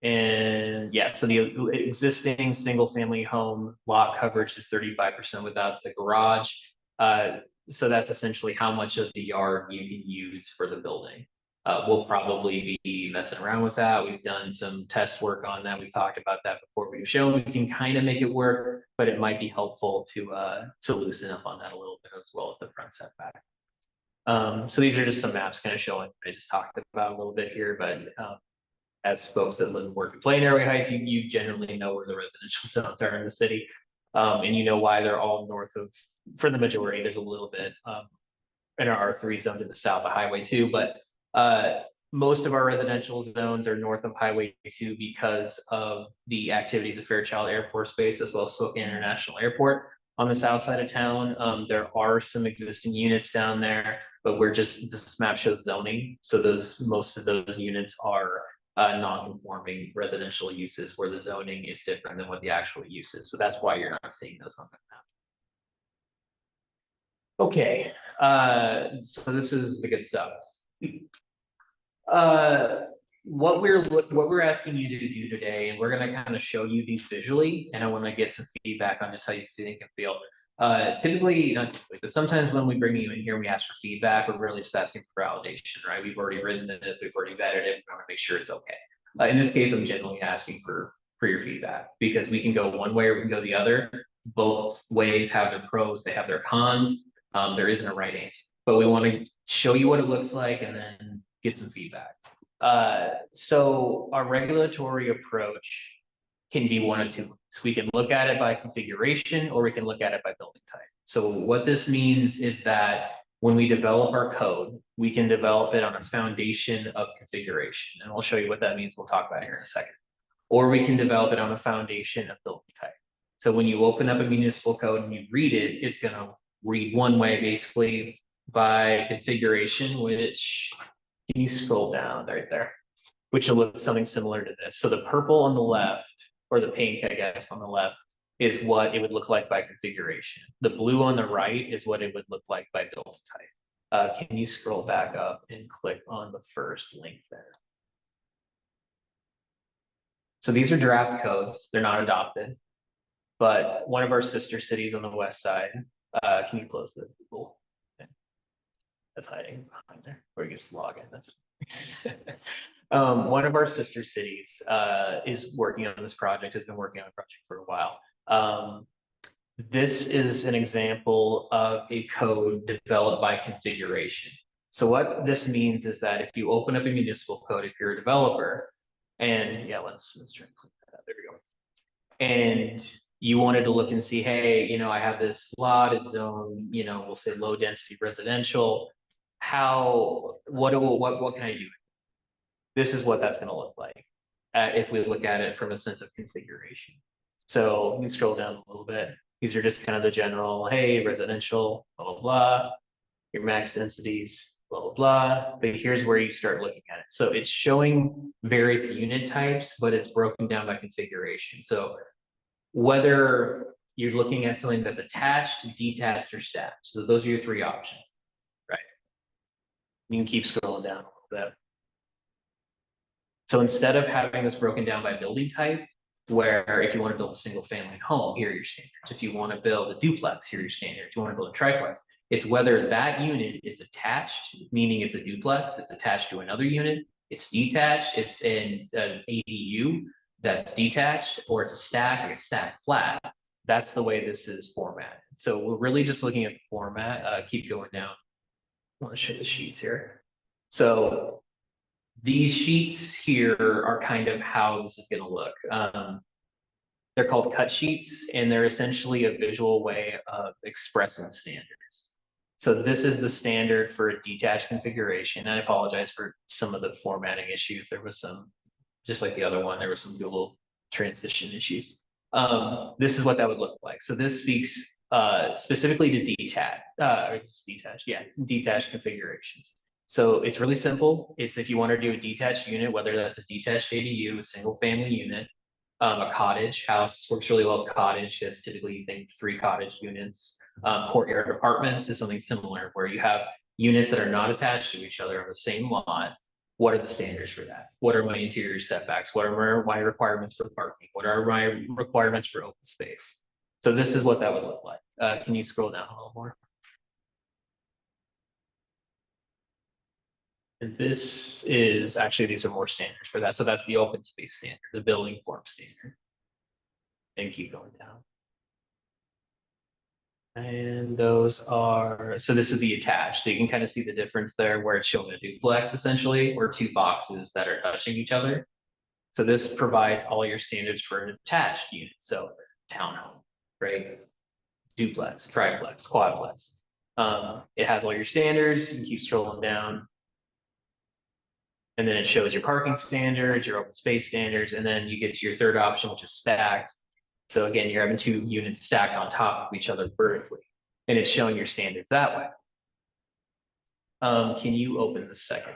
And yeah, so the existing single family home lot coverage is 35% without the garage. So that's essentially how much of the yard you can use for the building. We'll probably be messing around with that. We've done some test work on that. We talked about that before. We've shown we can kind of make it work, but it might be helpful to loosen up on that a little bit as well as the front setback. So these are just some maps kind of showing what I just talked about a little bit here, but as folks that live and work and play in Airway Heights, you generally know where the residential zones are in the city. And you know why they're all north of, for the majority, there's a little bit in our R3 zone to the south of Highway 2, but most of our residential zones are north of Highway 2 because of the activities of Fairchild Air Force Base as well as Spokane International Airport on the south side of town. There are some existing units down there, but this map shows zoning. So most of those units are non-conforming residential uses where the zoning is different than what the actual use is. So that's why you're not seeing those on the map. Okay, so this is the good stuff. What we're asking you to do today, and we're going to kind of show you these visually, and I want to get some feedback on just how you think and feel. Typically, not typically, but sometimes when we bring you in here, we ask for feedback. We're really just asking for validation, right? We've already written this, we've already vetted it. We want to make sure it's okay. In this case, I'm generally asking for your feedback because we can go one way or we can go the other. Both ways have their pros, they have their cons. There isn't a right answer, but we want to show you what it looks like and then get some feedback. So our regulatory approach can be one of two ways. We can look at it by configuration or we can look at it by building type. So what this means is that when we develop our code, we can develop it on a foundation of configuration. And I'll show you what that means. We'll talk about it here in a second. Or we can develop it on a foundation of building type. So when you open up a municipal code and you read it, it's going to read one way basically by configuration, which, can you scroll down right there? Which will look something similar to this. So the purple on the left, or the pink, I guess, on the left, is what it would look like by configuration. The blue on the right is what it would look like by building type. Can you scroll back up and click on the first link there? So these are draft codes. They're not adopted, but one of our sister cities on the west side, can you close the Google? That's hiding behind there, or you just log in. That's one of our sister cities is working on this project, has been working on the project for a while. This is an example of a code developed by configuration. So what this means is that if you open up a municipal code, if you're a developer, and yeah, let's try and click that up. There we go. And you wanted to look and see, hey, you know, I have this lot, it's zone, you know, we'll say low density residential. What can I do? This is what that's going to look like if we look at it from a sense of configuration. So let me scroll down a little bit. These are just kind of the general, hey, residential, blah, blah, blah, your max densities, blah, blah, blah. But here's where you start looking at it. So it's showing various unit types, but it's broken down by configuration. So whether you're looking at something that's attached, detached, or stacked. So those are your three options, right? You can keep scrolling down a little bit. So instead of having this broken down by building type, where if you want to build a single family home, here are your standards. If you want to build a duplex, here are your standards. If you want to build a triplex, it's whether that unit is attached, meaning it's a duplex, it's attached to another unit, it's detached, it's in an ADU that's detached, or it's a stack, like a stack flat. That's the way this is formatted. So we're really just looking at the format. Keep going down. I want to show the sheets here. So these sheets here are kind of how this is going to look. They're called cut sheets, and they're essentially a visual way of expressing standards. So this is the standard for a detached configuration. I apologize for some of the formatting issues. There was some, just like the other one, there was some Google transition issues. This is what that would look like. So this speaks specifically to detached configurations. So it's really simple. It's if you want to do a detached unit, whether that's a detached ADU, a single family unit, a cottage house works really well with cottage because typically you think 3 cottage units. Courtyard apartments is something similar where you have units that are not attached to each other on the same lot, what are the standards for that? What are my interior setbacks? What are my requirements for parking? What are my requirements for open space? So this is what that would look like. Can you scroll down a little more? And this is actually, these are more standards for that. So that's the open space standard, the building form standard. And keep going down. And those are, so this is the attached. So you can kind of see the difference there where it's showing a duplex essentially, or two boxes that are touching each other. So this provides all your standards for an attached unit. So townhome, right? Duplex, triplex, quadplex. It has all your standards. You can keep scrolling down. And then it shows your parking standards, your open space standards, and then you get to your third option, which is stacked. So again, you're having two units stacked on top of each other vertically, and it's showing your standards that way. Can you open the second?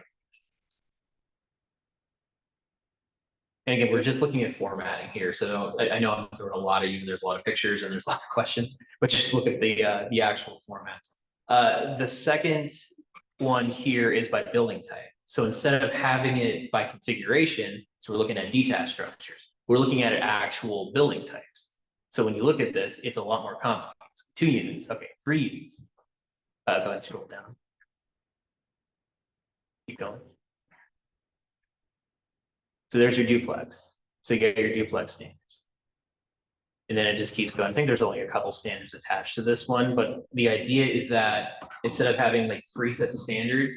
And again, we're just looking at formatting here. So I know I'm throwing a lot of you, there's a lot of pictures and there's lots of questions, but just look at the actual format. The second one here is by building type. So instead of having it by configuration, so we're looking at detached structures, we're looking at actual building types. So when you look at this, it's a lot more complex. 2 units, okay, 3 units. Go ahead and scroll down. Keep going. So there's your duplex. So you get your duplex standards. And then it just keeps going. I think there's only a couple standards attached to this one, but the idea is that instead of having like 3 sets of standards,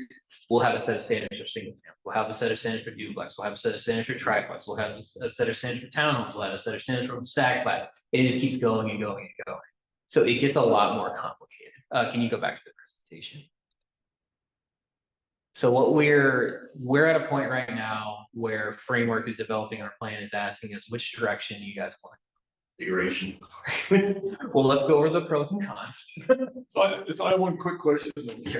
we'll have a set of standards for single family. We'll have a set of standards for duplex. We'll have a set of standards for triplex. We'll have a set of standards for townhomes. We'll have a set of standards for stack class. It just keeps going and going and going. So it gets a lot more complicated. Can you go back to the presentation? So what we're at a point right now where Framework, who's developing our plan, is asking us which direction you guys want. Configuration. Well, let's go over the pros and cons. So I have one quick question.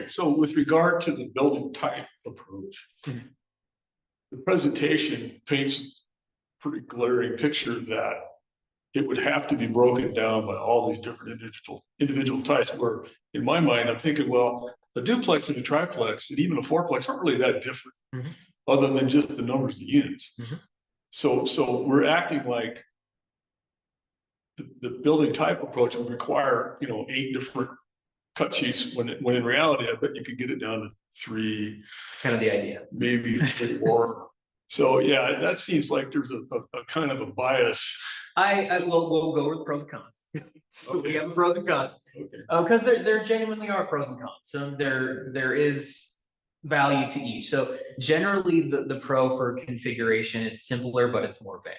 So with regard to the building type approach, the presentation paints a pretty glaring picture that it would have to be broken down by all these different individual types, where in my mind, I'm thinking, well, a duplex and a triplex and even a fourplex aren't really that different, other than just the numbers of units. So we're acting like the building type approach would require, 8 different cut sheets, when in reality, I bet you could get it down to 3. Kind of the idea. Maybe 4. So yeah, that seems like there's a kind of a bias. We'll go over the pros and cons. So Okay. we have pros and cons. Okay. Because there genuinely are pros and cons. So there is value to each. So generally the pro for configuration, it's simpler, but it's more vague.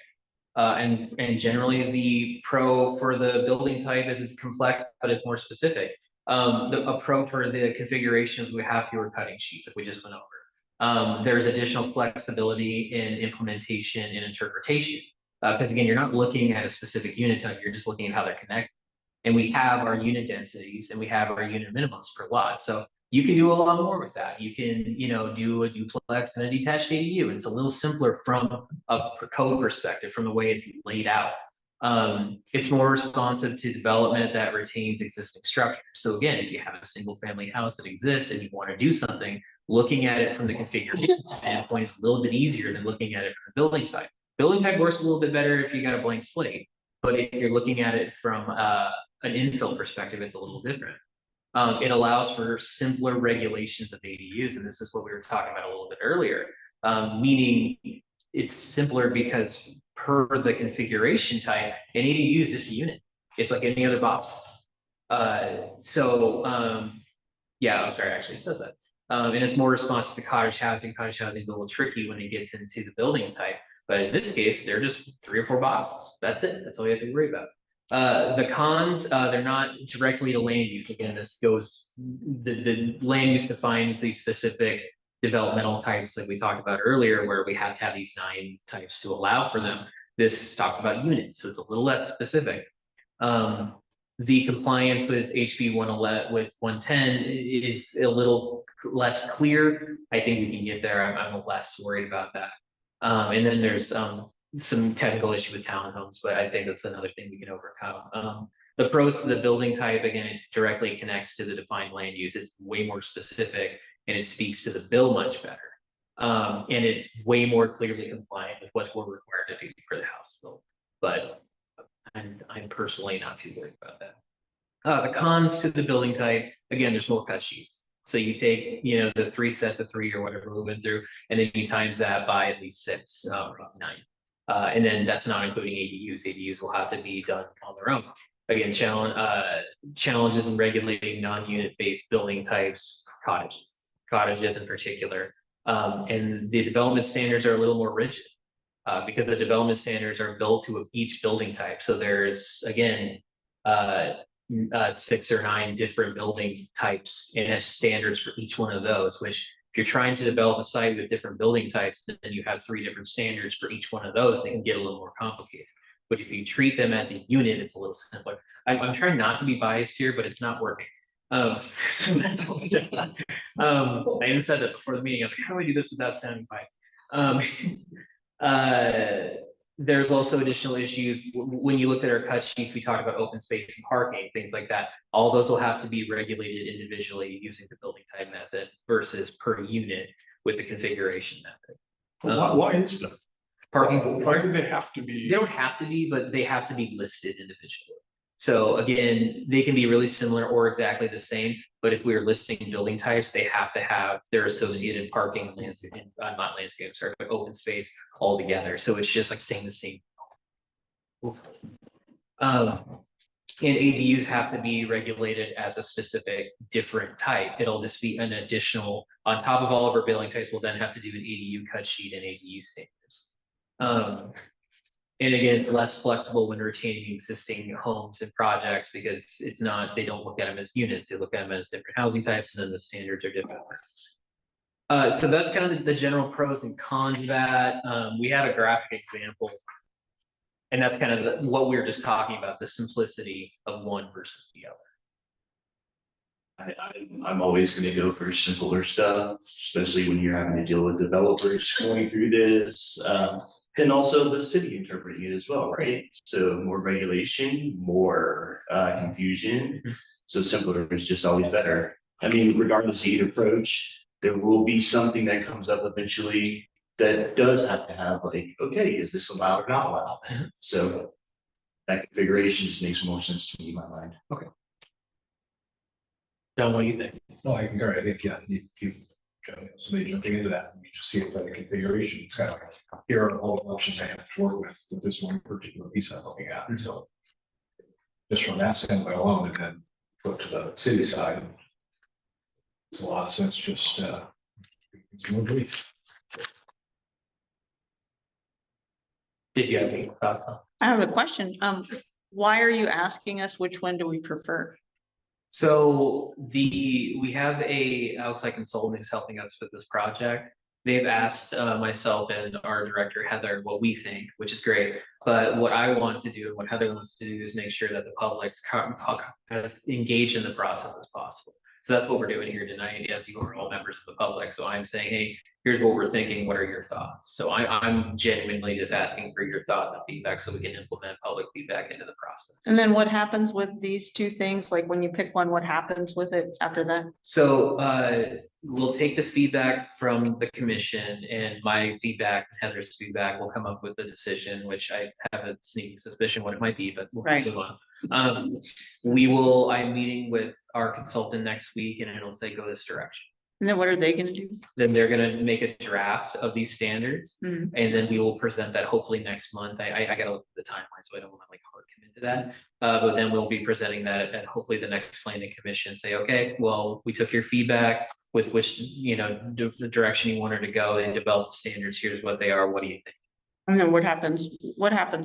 And generally the pro for the building type is it's complex, but it's more specific. A pro for the configurations, we have fewer cutting sheets, like we just went over. There's additional flexibility in implementation and interpretation. Because again, you're not looking at a specific unit type, you're just looking at how they're connected. And we have our unit densities and we have our unit minimums per lot. So you can do a lot more with that. You can, do a duplex and a detached ADU. And it's a little simpler from a code perspective, from the way it's laid out. It's more responsive to development that retains existing structure. So again, if you have a single family house that exists and you want to do something, looking at it from the configuration standpoint is a little bit easier than looking at it from the building type. Building type works a little bit better if you got a blank slate, but if you're looking at it from an infill perspective, it's a little different. It allows for simpler regulations of ADUs, and this is what we were talking about a little bit earlier, meaning it's simpler because per the configuration type, an ADU is just a unit. It's like any other box. Yeah, I'm sorry, actually it says that. And it's more responsive to cottage housing. Cottage housing is a little tricky when it gets into the building type. But in this case, they're just 3 or 4 boxes. That's it. That's all you have to worry about. The cons, they're not directly to land use. Again, this goes, the land use defines the specific developmental types that we talked about earlier, where we have to have these 9 types to allow for them. This talks about units, so it's a little less specific. The compliance with HB 111 with 110 is a little less clear. I think we can get there. I'm less worried about that. And then there's some technical issue with townhomes, but I think that's another thing we can overcome. The pros to the building type, again, it directly connects to the defined land use. It's way more specific and it speaks to the bill much better. And it's way more clearly compliant with what we're required to do for the House bill. But I'm personally not too worried about that. The cons to the building type, again, there's more cut sheets. So you take, the 3 sets of 3 or whatever we went through, and then you times that by at least 6, or 9. And then that's not including ADUs. ADUs will have to be done on their own. Again, challenges in regulating non-unit based building types, cottages in particular. And the development standards are a little more rigid. Because the development standards are built to each building type. So there's, again, 6 or 9 different building types and has standards for each one of those, which if you're trying to develop a site with different building types, then you have 3 different standards for each one of those. They can get a little more complicated. But if you treat them as a unit, it's a little simpler. I'm trying not to be biased here, but it's not working. I even said that before the meeting. I was like, how do we do this without sounding biased? There's also additional issues. When you looked at our cut sheets, we talked about open space and parking, things like that. All those will have to be regulated individually using the building type method versus per unit with the configuration method. Why is that? Why do they have to be? They don't have to be, but they have to be listed individually. So again, they can be really similar or exactly the same, but if we are listing building types, they have to have their associated parking, not landscape, sorry, but open space all together. So it's just like saying the same. And ADUs have to be regulated as a specific different type. It'll just be an additional, on top of all of our building types, we'll then have to do an ADU cut sheet and ADU standards. And again, it's less flexible when retaining existing homes and projects because it's not, they don't look at them as units, they look at them as different housing types, and then the standards are different. So that's kind of the general pros and cons of that. We have a graphic example, and that's kind of what we were just talking about, the simplicity of one versus the other. I'm always going to go for simpler stuff, especially when you're having to deal with developers going through this. And also the city interpreting it as well, right? So more regulation, more confusion. So simpler is just always better. I mean, regardless of either approach, there will be something that comes up eventually that does have to have like, okay, is this allowed or not allowed? So that configuration just makes more sense to me in my mind. Okay. John, what do you think? No, I concur. I think, yeah, somebody jumping into that, you just see it by the configuration. It's kind of like, here are all the options I have to work with this one particular piece I'm looking at. And so just from that standpoint alone, and then go to the city side, it's a lot of sense, just it's more brief. Did you have any thoughts? I have a question. Why are you asking us which one do we prefer? So we have a outside consultant who's helping us with this project. They've asked myself and our director Heather what we think, which is great. But what I want to do and what Heather wants to do is make sure that the public's as engaged in the process as possible. So that's what we're doing here tonight, as you are all members of the public. So I'm saying, hey, here's what we're thinking. What are your thoughts? So I'm genuinely just asking for your thoughts and feedback so we can implement public feedback into the process. And then what happens with these 2 things? Like when you pick one, what happens with it after that? So we'll take the feedback from the commission, and my feedback, Heather's feedback, will come up with a decision, which I have a sneaking suspicion what it might be, but we'll move on. I'm meeting with our consultant next week, and it'll say go this direction. And then what are they gonna do? Then they're gonna make a draft of these standards, Mhm. and then we will present that hopefully next month. I gotta look at the timeline, so I don't want to like hard commit to that. But then we'll be presenting that at hopefully the next planning commission, say, okay, well, we took your feedback with which, the direction you wanted to go and develop the standards. Here's what they are. What do you think? And then what happens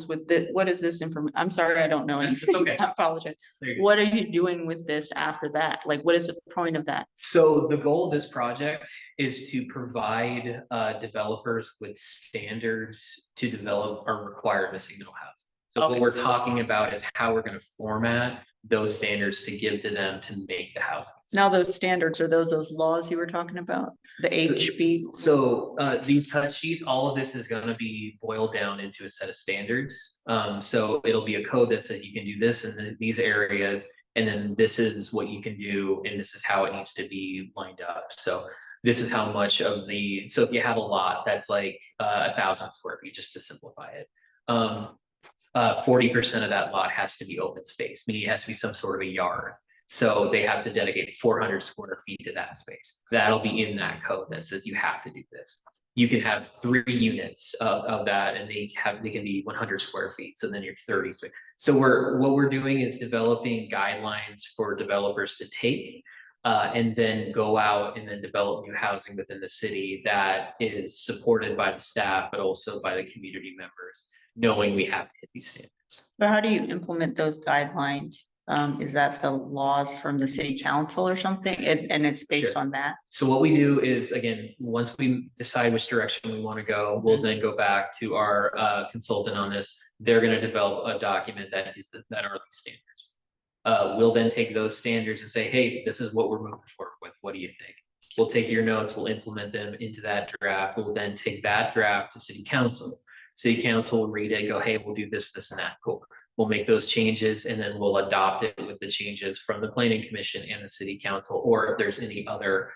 with this? What is this information? I'm sorry, I don't know anything. It's okay. I apologize. There you go. What are you doing with this after that? Like, what is the point of that? So the goal of this project is to provide developers with standards to develop our required missing middle housing. So what we're talking about is how we're going to format those standards to give to them to make the housing. Now those standards, are those laws you were talking about? The HB? So these cut sheets, all of this is going to be boiled down into a set of standards. So it'll be a code that says you can do this in these areas, and then this is what you can do, and this is how it needs to be lined up. So this is how much of the, so if you have a lot that's like 1,000 square feet, just to simplify it. 40% of that lot has to be open space, meaning it has to be some sort of a yard. So they have to dedicate 400 square feet to that space. That'll be in that code that says you have to do this. You can have 3 units of that, and they can be 100 square feet. So then you're 30 space. So what we're doing is developing guidelines for developers to take, and then go out and then develop new housing within the city that is supported by the staff, but also by the community members, knowing we have to hit these standards. But how do you implement those guidelines? Is that the laws from the city council or something? And it's based Sure. on that? So what we do is, again, once we decide which direction we want to go, we'll then go back to our consultant on this. They're going to develop a document that are the standards. We'll then take those standards and say, hey, this is what we're moving forward with. What do you think? We'll take your notes, we'll implement them into that draft. We'll then take that draft to city council. City council will read it, go, hey, we'll do this, this, and that. Cool. We'll make those changes, and then we'll adopt it with the changes from the planning commission and the city council, or if there's any other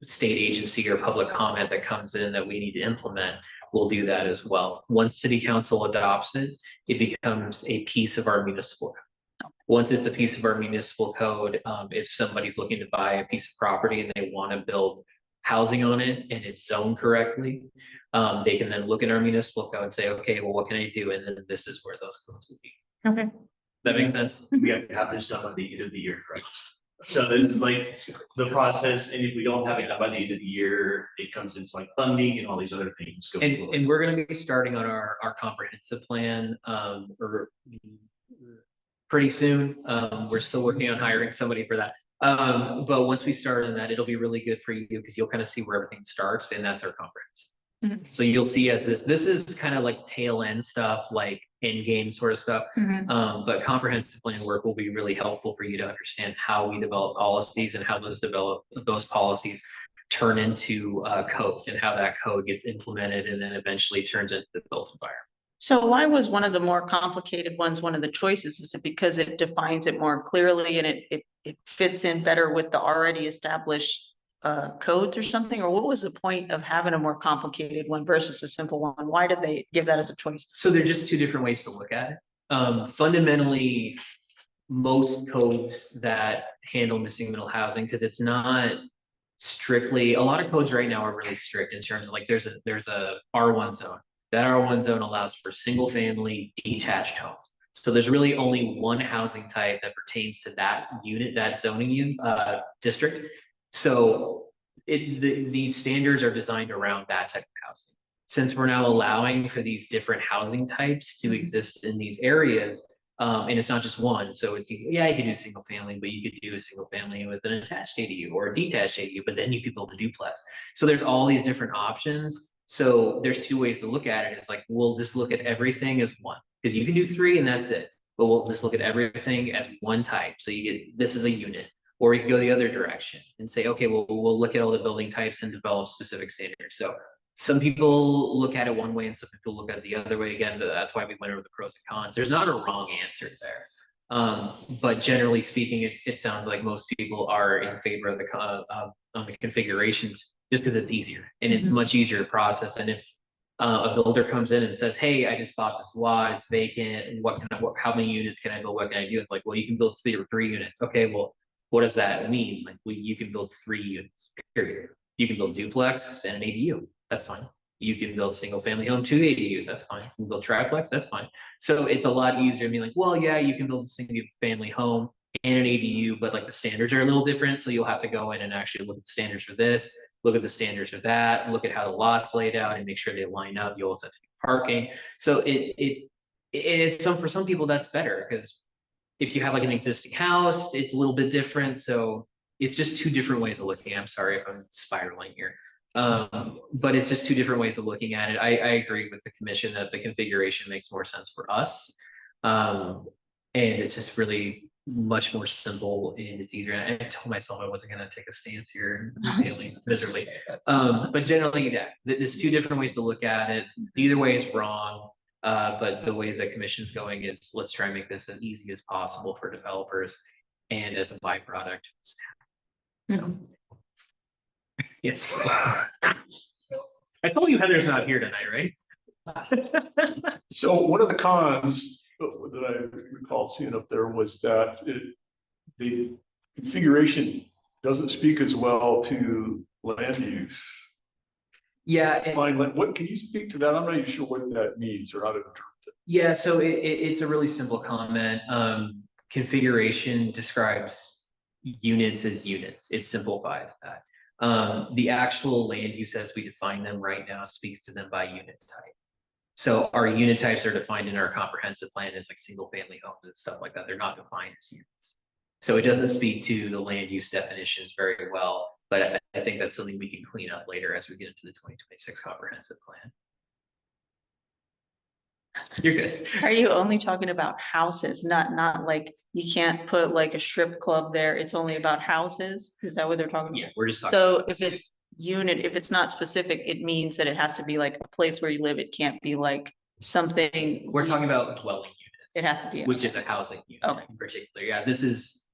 state agency or public comment that comes in that we need to implement, we'll do that as well. Once city council adopts it, it becomes a piece of our municipal code. Once it's a piece of our municipal code, if somebody's looking to buy a piece of property and they want to build housing on it and it's zoned correctly, they can then look at our municipal code and say, okay, well, what can I do? And then this is where those codes will be. Okay. That makes sense? We have to have this done by the end of the year, correct? So this is like the process, and if we don't have it done by the end of the year, it comes into like funding and all these other things going forward. And we're going to be starting on our comprehensive plan or pretty soon. We're still working on hiring somebody for that. But once we start on that, it'll be really good for you because you'll kind of see where everything starts, and that's our comprehensive. Mhm. So you'll see as this is kind of like tail end stuff, like end game sort of stuff. But comprehensive plan work will be really helpful for you to understand how we develop policies and how those policies turn into code, and how that code gets implemented and then eventually turns into the built environment. So why was one of the more complicated ones one of the choices? Is it because it defines it more clearly and it fits in better with the already established codes or something? Or what was the point of having a more complicated one versus a simple one? Why did they give that as a choice? So they're just 2 different ways to look at it. Fundamentally, most codes that handle missing middle housing, because it's not strictly, a lot of codes right now are really strict in terms of like there's a R1 zone. That R1 zone allows for single family detached homes. So there's really only one housing type that pertains to that unit, that zoning district. So these standards are designed around that type of housing. Since we're now allowing for these different housing types to exist in these areas, and it's not just one. So it's, yeah, you could do single family, but you could do a single family with an attached ADU or a detached ADU, but then you could build a duplex. So there's all these different options. So there's 2 ways to look at it. It's like, we'll just look at everything as one, because you can do 3 and that's it. But we'll just look at everything as one type. So you get, this is a unit. Or you can go the other direction and say, okay, well, we'll look at all the building types and develop specific standards. So some people look at it one way and some people look at it the other way. Again, that's why we went over the pros and cons. There's not a wrong answer there. But generally speaking, it sounds like most people are in favor of the configurations just because it's easier and it's much easier to process. And if a builder comes in and says, hey, I just bought this lot, it's vacant, and how many units can I build? What can I do? It's like, well, you can build 3 units. Okay, well, what does that mean? Like, you can build 3 units, period. You can build duplex and an ADU. That's fine. You can build single family home, 2 ADUs. That's fine. You can build triplex. That's fine. So it's a lot easier to be like, well, yeah, you can build a single family home and an ADU, but like the standards are a little different. So you'll have to go in and actually look at the standards for this, look at the standards for that, look at how the lot's laid out and make sure they line up. You also have to do parking. So it's for some people that's better, because if you have like an existing house, it's a little bit different. So it's just 2 different ways of looking. I'm sorry if I'm spiraling here. But it's just 2 different ways of looking at it. I agree with the commission that the configuration makes more sense for us. And it's just really much more simple and it's easier. And I told myself I wasn't going to take a stance here and failing miserably. But generally, yeah, there's two different ways to look at it. Either way is wrong. But the way the commission's going is let's try and make this as easy as possible for developers and as a byproduct. So, yes. I told you Heather's not here tonight, right? So one of the cons that I recall seeing up there was that the configuration doesn't speak as well to land use. Yeah. Fine, what can you speak to that? I'm not even sure what that means or how to interpret it. Yeah, so it's a really simple comment. Configuration describes units as units. It simplifies that. The actual land use as we define them right now speaks to them by unit type. So our unit types are defined in our comprehensive plan as like single family homes and stuff like that. They're not defined as units. So it doesn't speak to the land use definitions very well, but I think that's something we can clean up later as we get into the 2026 comprehensive plan. You're good. Are you only talking about houses, not like you can't put like a strip club there? It's only about houses? Is that what they're talking about? Yeah, we're just talking. So if it's unit, if it's not specific, it means that it has to be like a place where you live. It can't be like something. We're talking about dwelling units. It has to be. Which is a housing unit Okay. in particular. Yeah,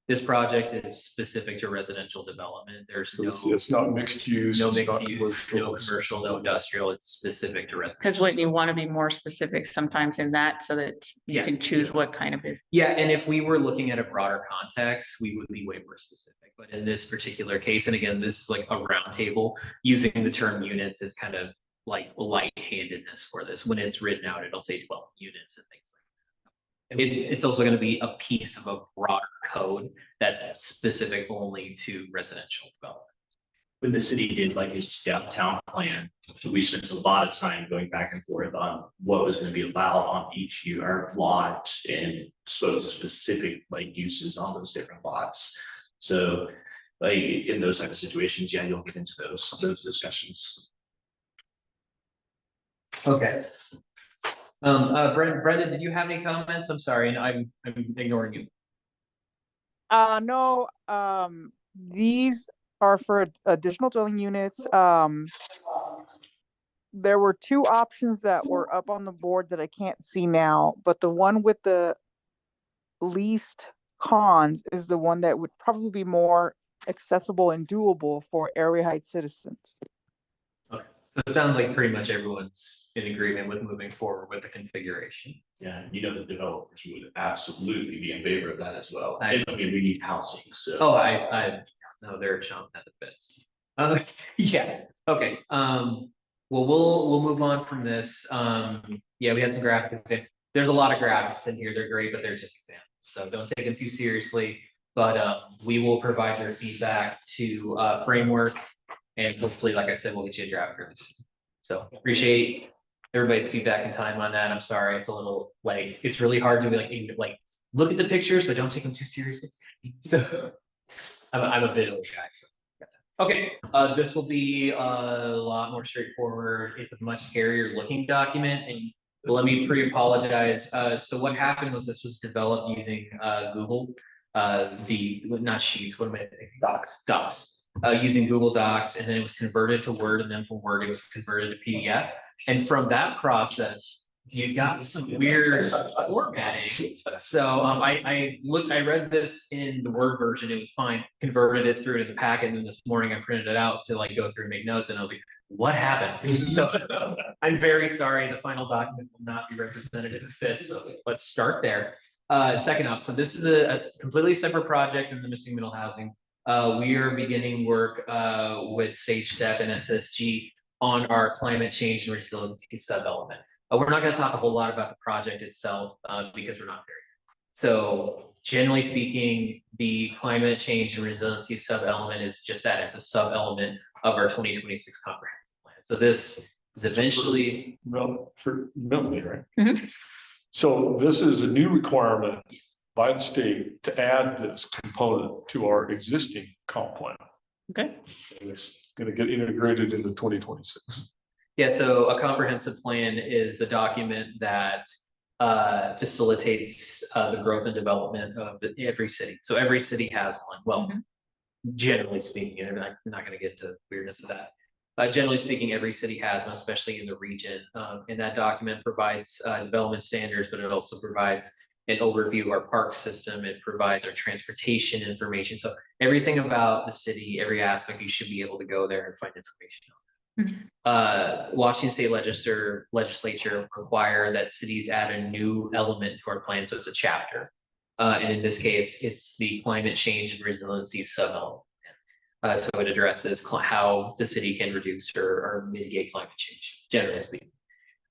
this project is specific to residential development. There's So no, it's not mixed use. no it's mixed not use, no commercial, no industrial. It's specific to residential. Because wouldn't you want to be more specific sometimes in that so that you Yeah. can choose what kind of business? Yeah, and if we were looking at a broader context, we would be way more specific. But in this particular case, and again, this is like a round table, using the term units is kind of like light-handedness for this. When it's written out, it'll say 12 units and things like that. It's also going to be a piece of a broader code that's specific only to residential development. When the city did like its downtown plan, we spent a lot of time going back and forth on what was going to be allowed on each year lot and exposed specific like uses on those different lots. So like in those type of situations, yeah, you'll get into those discussions. Okay. Brendan, did you have any comments? I'm sorry, and I'm ignoring you. No, these are for additional dwelling units. There were two options that were up on the board that I can't see now, but the one with the least cons is the one that would probably be more accessible and doable for Airway Heights citizens. Okay. So it sounds like pretty much everyone's in agreement with moving forward with the configuration. Yeah, you know, the developers would absolutely be in favor of that as well. I mean, we need housing, so. Oh, I know they're chomping at the bits. Yeah, okay. Well, we'll move on from this. Yeah, we have some graphics in. There's a lot of graphics in here. They're great, but they're just examples. So don't take them too seriously. But we will provide your feedback to framework. And hopefully, like I said, we'll get you a draft for this. So appreciate everybody's feedback and time on that. I'm sorry, it's a little like, it's really hard to be like look at the pictures, but don't take them too seriously. So I'm a bit of a guy. So. Okay, this will be a lot more straightforward. It's a much scarier looking document, and let me pre-apologize. So what happened was this was developed using Google, not Sheets, what am I thinking? Docs. Using Google Docs, and then it was converted to Word, and then from Word it was converted to PDF. And from that process, you got some weird formatting. So I read this in the Word version, it was fine, converted it through to the packet, and then this morning I printed it out to like go through and make notes, and I was like, what happened? So I'm very sorry, the final document will not be representative of this, so let's start there. Second off, so this is a completely separate project in the missing middle housing. We are beginning work with Sage Step and SSG on our climate change and resiliency sub-element. We're not going to talk a whole lot about the project itself because we're not there yet. So generally speaking, the climate change and resiliency sub-element is just that. It's a sub-element of our 2026 comprehensive plan. So this is eventually Right? Mhm. So this is a new requirement yes. by the state to add this component to our existing comp plan. Okay. And it's going to get integrated into 2026. Yeah, so a comprehensive plan is a document that facilitates the growth and development of every city. So every city has one. Well, generally speaking, and I'm not going to get into weirdness of that. Generally speaking, every city has one, especially in the region. And that document provides development standards, but it also provides an overview of our park system. It provides our transportation information. So everything about the city, every aspect, you should be able to go there and find information on. Washington State legislature require that cities add a new element to our plan, so it's a chapter. And in this case, it's the climate change and resiliency sub-element. So it addresses how the city can reduce or mitigate climate change, generally speaking.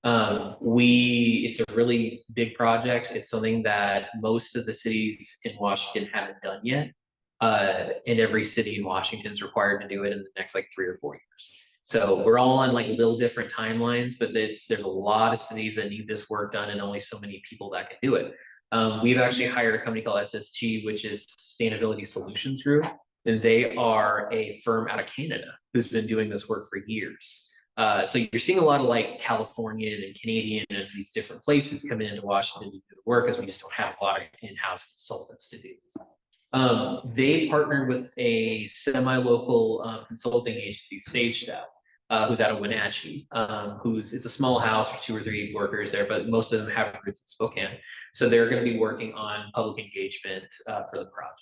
It's a really big project. It's something that most of the cities in Washington haven't done yet. And every city in Washington is required to do it in the next like 3 or 4 years. So we're all on like little different timelines, but there's a lot of cities that need this work done and only so many people that can do it. We've actually hired a company called SSG, which is Sustainability Solutions Group. And they are a firm out of Canada who's been doing this work for years. So you're seeing a lot of like Californian and Canadian and these different places coming into Washington to do the work, because we just don't have a lot of in-house consultants to do this. They partnered with a semi-local consulting agency, Stage Step, who's out of Wenatchee, it's a small house with 2 or 3 workers there, but most of them have roots in Spokane. So they're going to be working on public engagement for the project.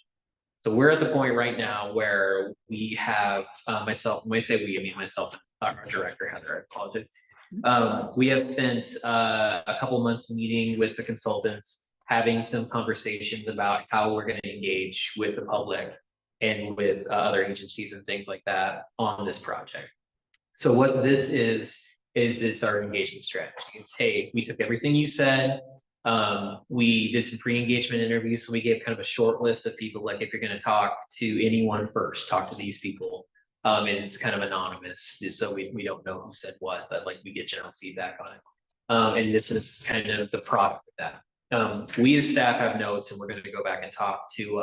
So we're at the point right now where we have myself, when I say we, I mean myself and our director, Heather, I apologize. We have spent a couple months meeting with the consultants, having some conversations about how we're going to engage with the public and with other agencies and things like that on this project. So what this is it's our engagement strategy. It's, hey, we took everything you said. We did some pre-engagement interviews. So we gave kind of a short list of people, like if you're going to talk to anyone first, talk to these people. And it's kind of anonymous. So we don't know who said what, but like we get general feedback on it. And this is kind of the product of that. We as staff have notes, and we're going to go back and talk to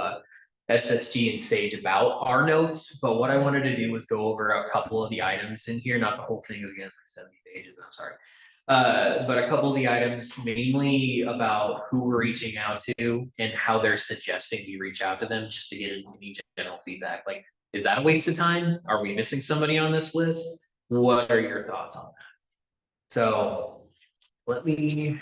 SSG and Sage about our notes. But what I wanted to do was go over a couple of the items in here, not the whole thing is against like 70 pages, I'm sorry. But a couple of the items, mainly about who we're reaching out to and how they're suggesting we reach out to them, just to get any general feedback. Like, is that a waste of time? Are we missing somebody on this list? What are your thoughts on that? So let me,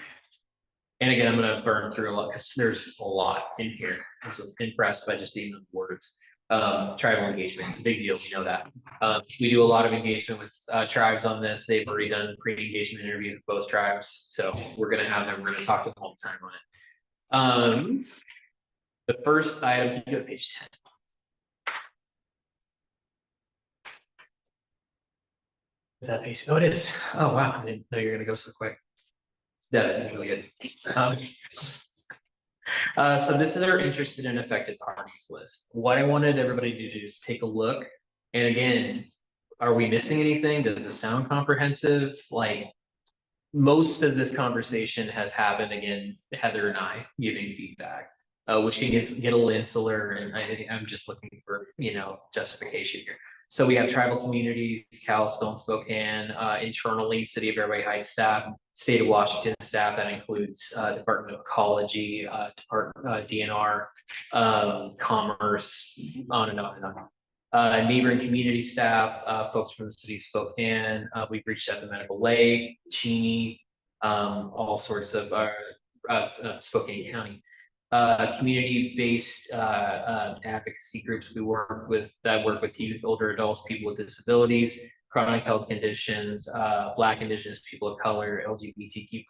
and again, I'm going to burn through a lot because there's a lot in here. I'm so impressed by just even the words. Tribal engagement, big deal, we know that. We do a lot of engagement with tribes on this. They've already done pre-engagement interviews with both tribes. So we're going to have them, we're going to talk to them all the time on it. The first item, you go to page 10. Is that page? Oh, it is. Oh, wow. I didn't know you were going to go so quick. It's definitely really good. So this is our interested and affected parties list. What I wanted everybody to do is take a look. And again, are we missing anything? Does this sound comprehensive? Like, most of this conversation has happened, again, Heather and I giving feedback, which can get a little insular. And I'm just looking for, justification here. So we have tribal communities, Kalispell and Spokane, internally, City of Airway Heights staff, State of Washington staff, that includes Department of Ecology, DNR, Commerce, on and on and on. Neighboring community staff, folks from the City of Spokane. We've reached out to Medical Lake, Cheney, all sorts of Spokane County. Community-based advocacy groups we work with that work with youth, older adults, people with disabilities, chronic health conditions, Black, Indigenous people of color, LGBTQ+,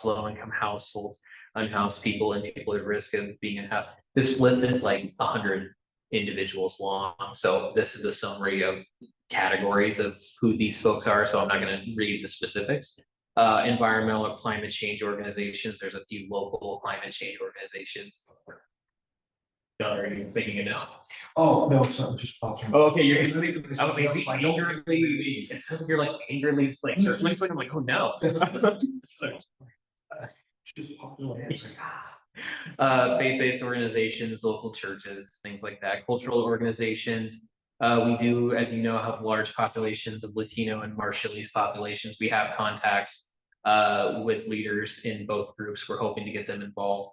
low-income households, unhoused people, and people at risk of being unhoused. This list is like 100 individuals long. So this is a summary of categories of who these folks are. So I'm not going to read the specifics. Environmental or climate change organizations. There's a few local climate change organizations. Are you thinking it now? Oh, no, something just popped in. Oh, okay, I was like, angrily, it says you're like angrily like circling, I'm like, oh no. So, Just popped in my head. faith-based organizations, local churches, things like that, cultural organizations. We do, as you know, have large populations of Latino and Marshallese populations. We have contacts with leaders in both groups. We're hoping to get them involved.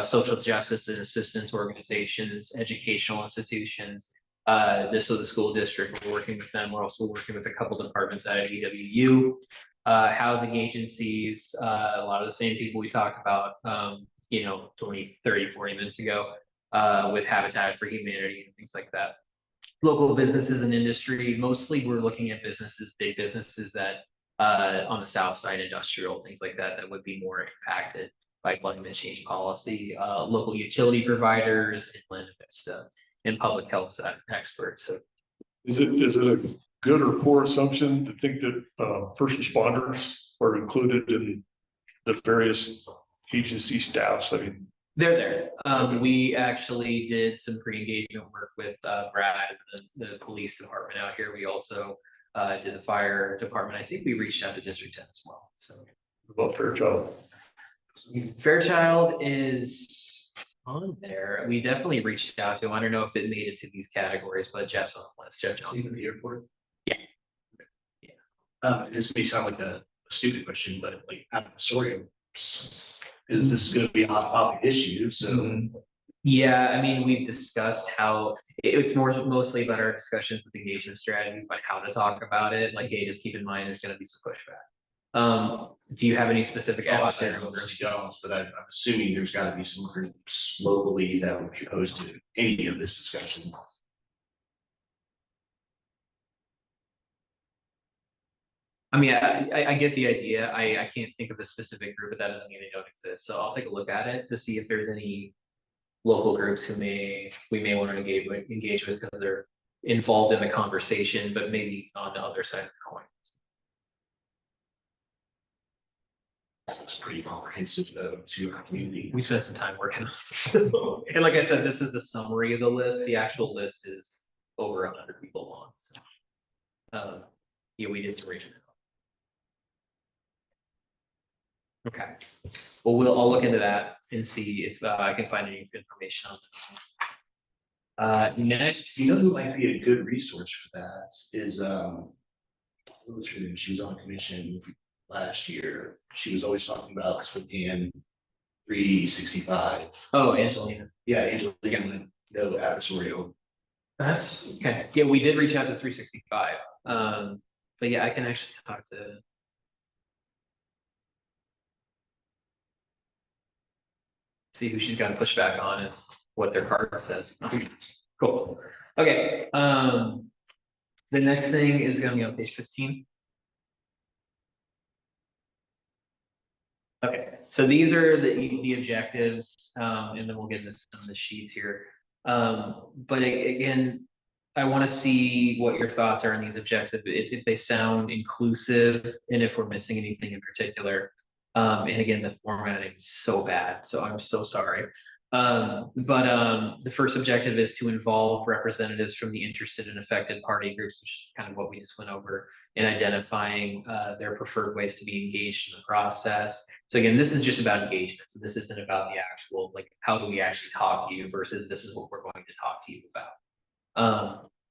Social justice and assistance organizations, educational institutions, so the school district, we're working with them. We're also working with a couple departments at EWU, housing agencies, a lot of the same people we talked about, 20, 30, 40 minutes ago, with Habitat for Humanity and things like that. Local businesses and industry, mostly we're looking at businesses, big businesses that on the south side, industrial, things like that, that would be more impacted by climate change policy, local utility providers, inland Vista, and public health experts. So Is it a good or poor assumption to think that first responders are included in the various agency staffs? I mean, they're there. We actually did some pre-engagement work with Brad and the police department out here. We also did the fire department. I think we reached out to District 10 as well. So about Fairchild. Fairchild is on there. We definitely reached out to him. I don't know if it made it to these categories, but Jeff's on the list. Jeff Johnson. the airport? Yeah. This may sound like a stupid question, but like accessorials, is this gonna be a hot topic issue? So Yeah, I mean, we've discussed how it's mostly about our discussions with engagement strategies, but how to talk about it. Like, hey, just keep in mind there's gonna be some pushback. Do you have any specific adversarial groups? But I'm assuming there's gotta be some groups locally that would be opposed to any of this discussion. I mean, I get the idea. I can't think of a specific group, but that doesn't mean they don't exist. So I'll take a look at it to see if there's any local groups who we may want to engage with because they're involved in the conversation, but maybe on the other side of the coin. It's pretty comprehensive to our community. We spent some time working on it. So, and like I said, this is the summary of the list. The actual list is over 100 people long. So, yeah, we did some reaching out. Okay. Well, I'll look into that and see if I can find any information on that. Next, You know who might be a good resource for that is what was her name? She was on commission last year. She was always talking about Spokane 365. oh, Angelina. Yeah, Angelina, no adversarial. That's okay. Yeah, we did reach out to 365. But yeah, I can actually talk to. See who she's got to push back on and what their card says. Cool. Okay. The next thing is going to be on page 15. Okay, so these are the objectives, and then we'll get into some of the sheets here. But again, I want to see what your thoughts are on these objectives, if they sound inclusive, and if we're missing anything in particular. And again, the formatting is so bad, so I'm so sorry. But the first objective is to involve representatives from the interested and affected party groups, which is kind of what we just went over, in identifying their preferred ways to be engaged in the process. So again, this is just about engagement. So this isn't about the actual, like, how do we actually talk to you versus this is what we're going to talk to you about.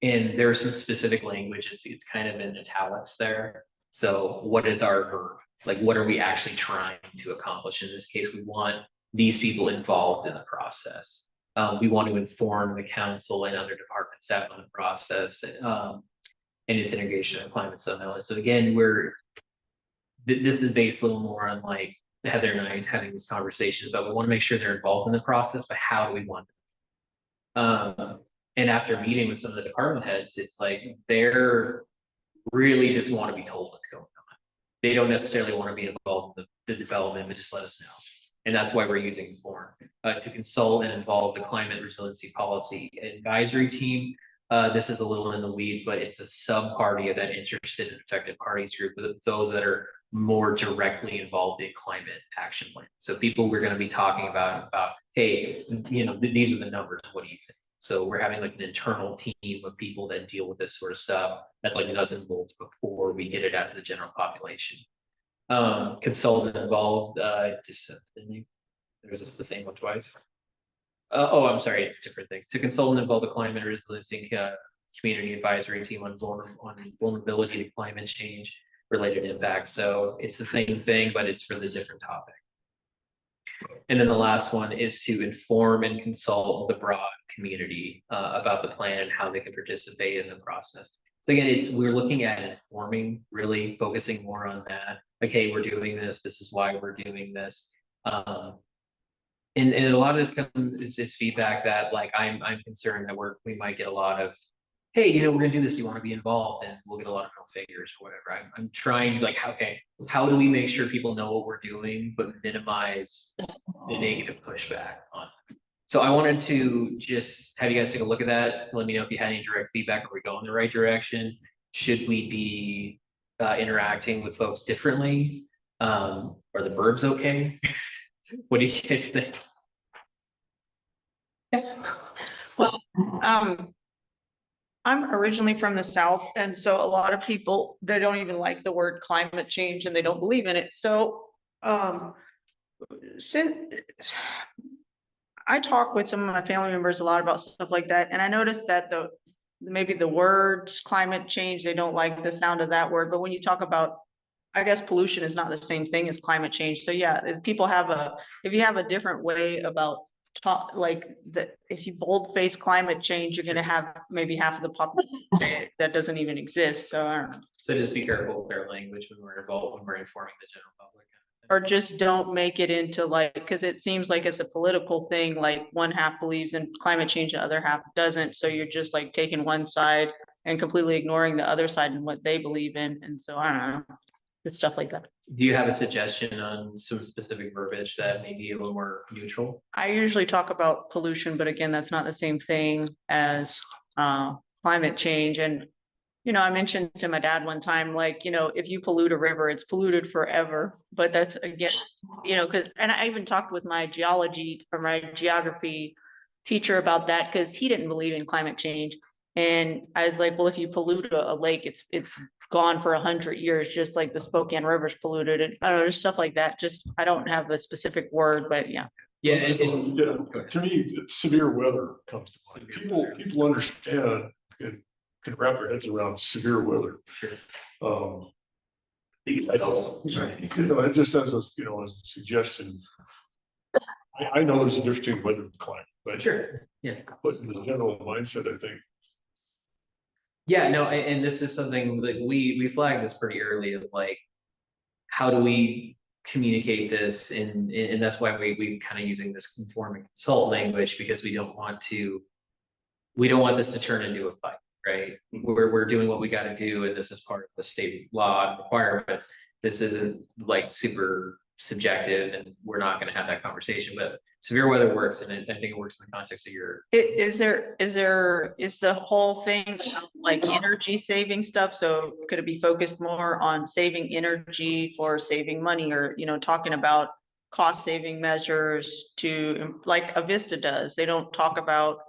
And there's some specific language, it's kind of in italics there. So what is our verb? Like, what are we actually trying to accomplish? In this case, we want these people involved in the process. We want to inform the council and other department staff on the process and its integration of climate summit. So again, this is based a little more on like Heather and I having these conversations, but we want to make sure they're involved in the process, but how do we want them? And after meeting with some of the department heads, it's like they're really just want to be told what's going on. They don't necessarily want to be involved in the development, but just let us know. And that's why we're using the form to consult and involve the climate resiliency policy advisory team. This is a little in the weeds, but it's a sub-party of that interested and affected parties group, with those that are more directly involved in climate action plan. So people we're going to be talking about, hey, these are the numbers. What do you think? So we're having like an internal team of people that deal with this sort of stuff. That's like nuts and bolts before we get it out to the general population. Consultant involved, there's just the same one twice. Oh, I'm sorry, it's different things. To consultant involve the climate resiliency community advisory team on vulnerability to climate change, related impacts. So it's the same thing, but it's for the different topic. And then the last one is to inform and consult the broad community about the plan and how they can participate in the process. So again, we're looking at informing, really focusing more on that. Like, hey, we're doing this. This is why we're doing this. And a lot of this is feedback that like I'm concerned that we might get a lot of, hey, we're gonna do this. Do you want to be involved? And we'll get a lot of no figures or whatever. I'm trying like, how do we make sure people know what we're doing, but minimize the negative pushback on it? So I wanted to just have you guys take a look at that. Let me know if you had any direct feedback. Are we going in the right direction? Should we be interacting with folks differently? Are the verbs okay? What do you guys think? Well, I'm originally from the South, and so a lot of people, they don't even like the word climate change and they don't believe in it. So, since I talk with some of my family members a lot about stuff like that, and I noticed that maybe the words climate change, they don't like the sound of that word, but when you talk about, I guess pollution is not the same thing as climate change. So yeah, if you have a different way about if you boldface climate change, you're gonna have maybe half of the population that doesn't even exist. So I don't know. So just be careful with their language when we're involved, when we're informing the general public. Or just don't make it into because it seems like it's a political thing, like one half believes in climate change, the other half doesn't. So you're just like taking one side and completely ignoring the other side and what they believe in. And so I don't know, it's stuff like that. Do you have a suggestion on some specific verbiage that may be a little more neutral? I usually talk about pollution, but again, that's not the same thing as climate change. And I mentioned to my dad one time, if you pollute a river, it's polluted forever. But that's again, and I even talked with my geography teacher about that because he didn't believe in climate change. And I was like, well, if you pollute a lake, it's gone for 100 years, just like the Spokane River's polluted. And I don't know, just stuff like that. Just I don't have a specific word, but yeah. Yeah, To me, severe weather comes to mind. People understand and can wrap their heads around severe weather. Sure. It just as a suggestion. I know there's a difference between weather and climate, but Sure. Yeah. But in the general mindset, I think. Yeah, no, and this is something that we flagged this pretty early of like, how do we communicate this? And that's why we kind of using this inform and consult language, because we don't want this to turn into a fight, right? We're doing what we got to do, and this is part of the state law and requirements. This isn't like super subjective, and we're not going to have that conversation, but severe weather works, and I think it works in the context of your. Is the whole thing like energy saving stuff? So could it be focused more on saving energy for saving money, or talking about cost saving measures to like Avista does? They don't talk about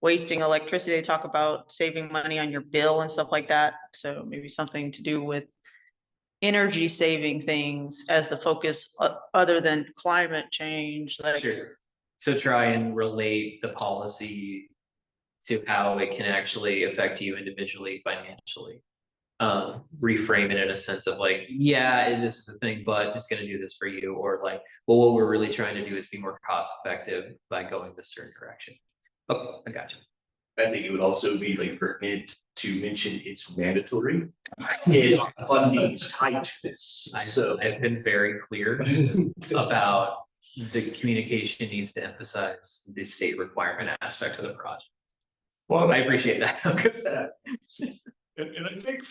wasting electricity. They talk about saving money on your bill and stuff like that. So maybe something to do with energy saving things as the focus other than climate change. Sure. So try and relate the policy to how it can actually affect you individually financially. Reframe it in a sense of like, yeah, this is a thing, but it's going to do this for you. Or like, well, what we're really trying to do is be more cost effective by going this certain direction. Oh, I got you. I think it would also be like pertinent to mention it's mandatory and funding is tied to this. So I've been very clear about the communication needs to emphasize the state requirement aspect of the project. Well, I appreciate that. and I think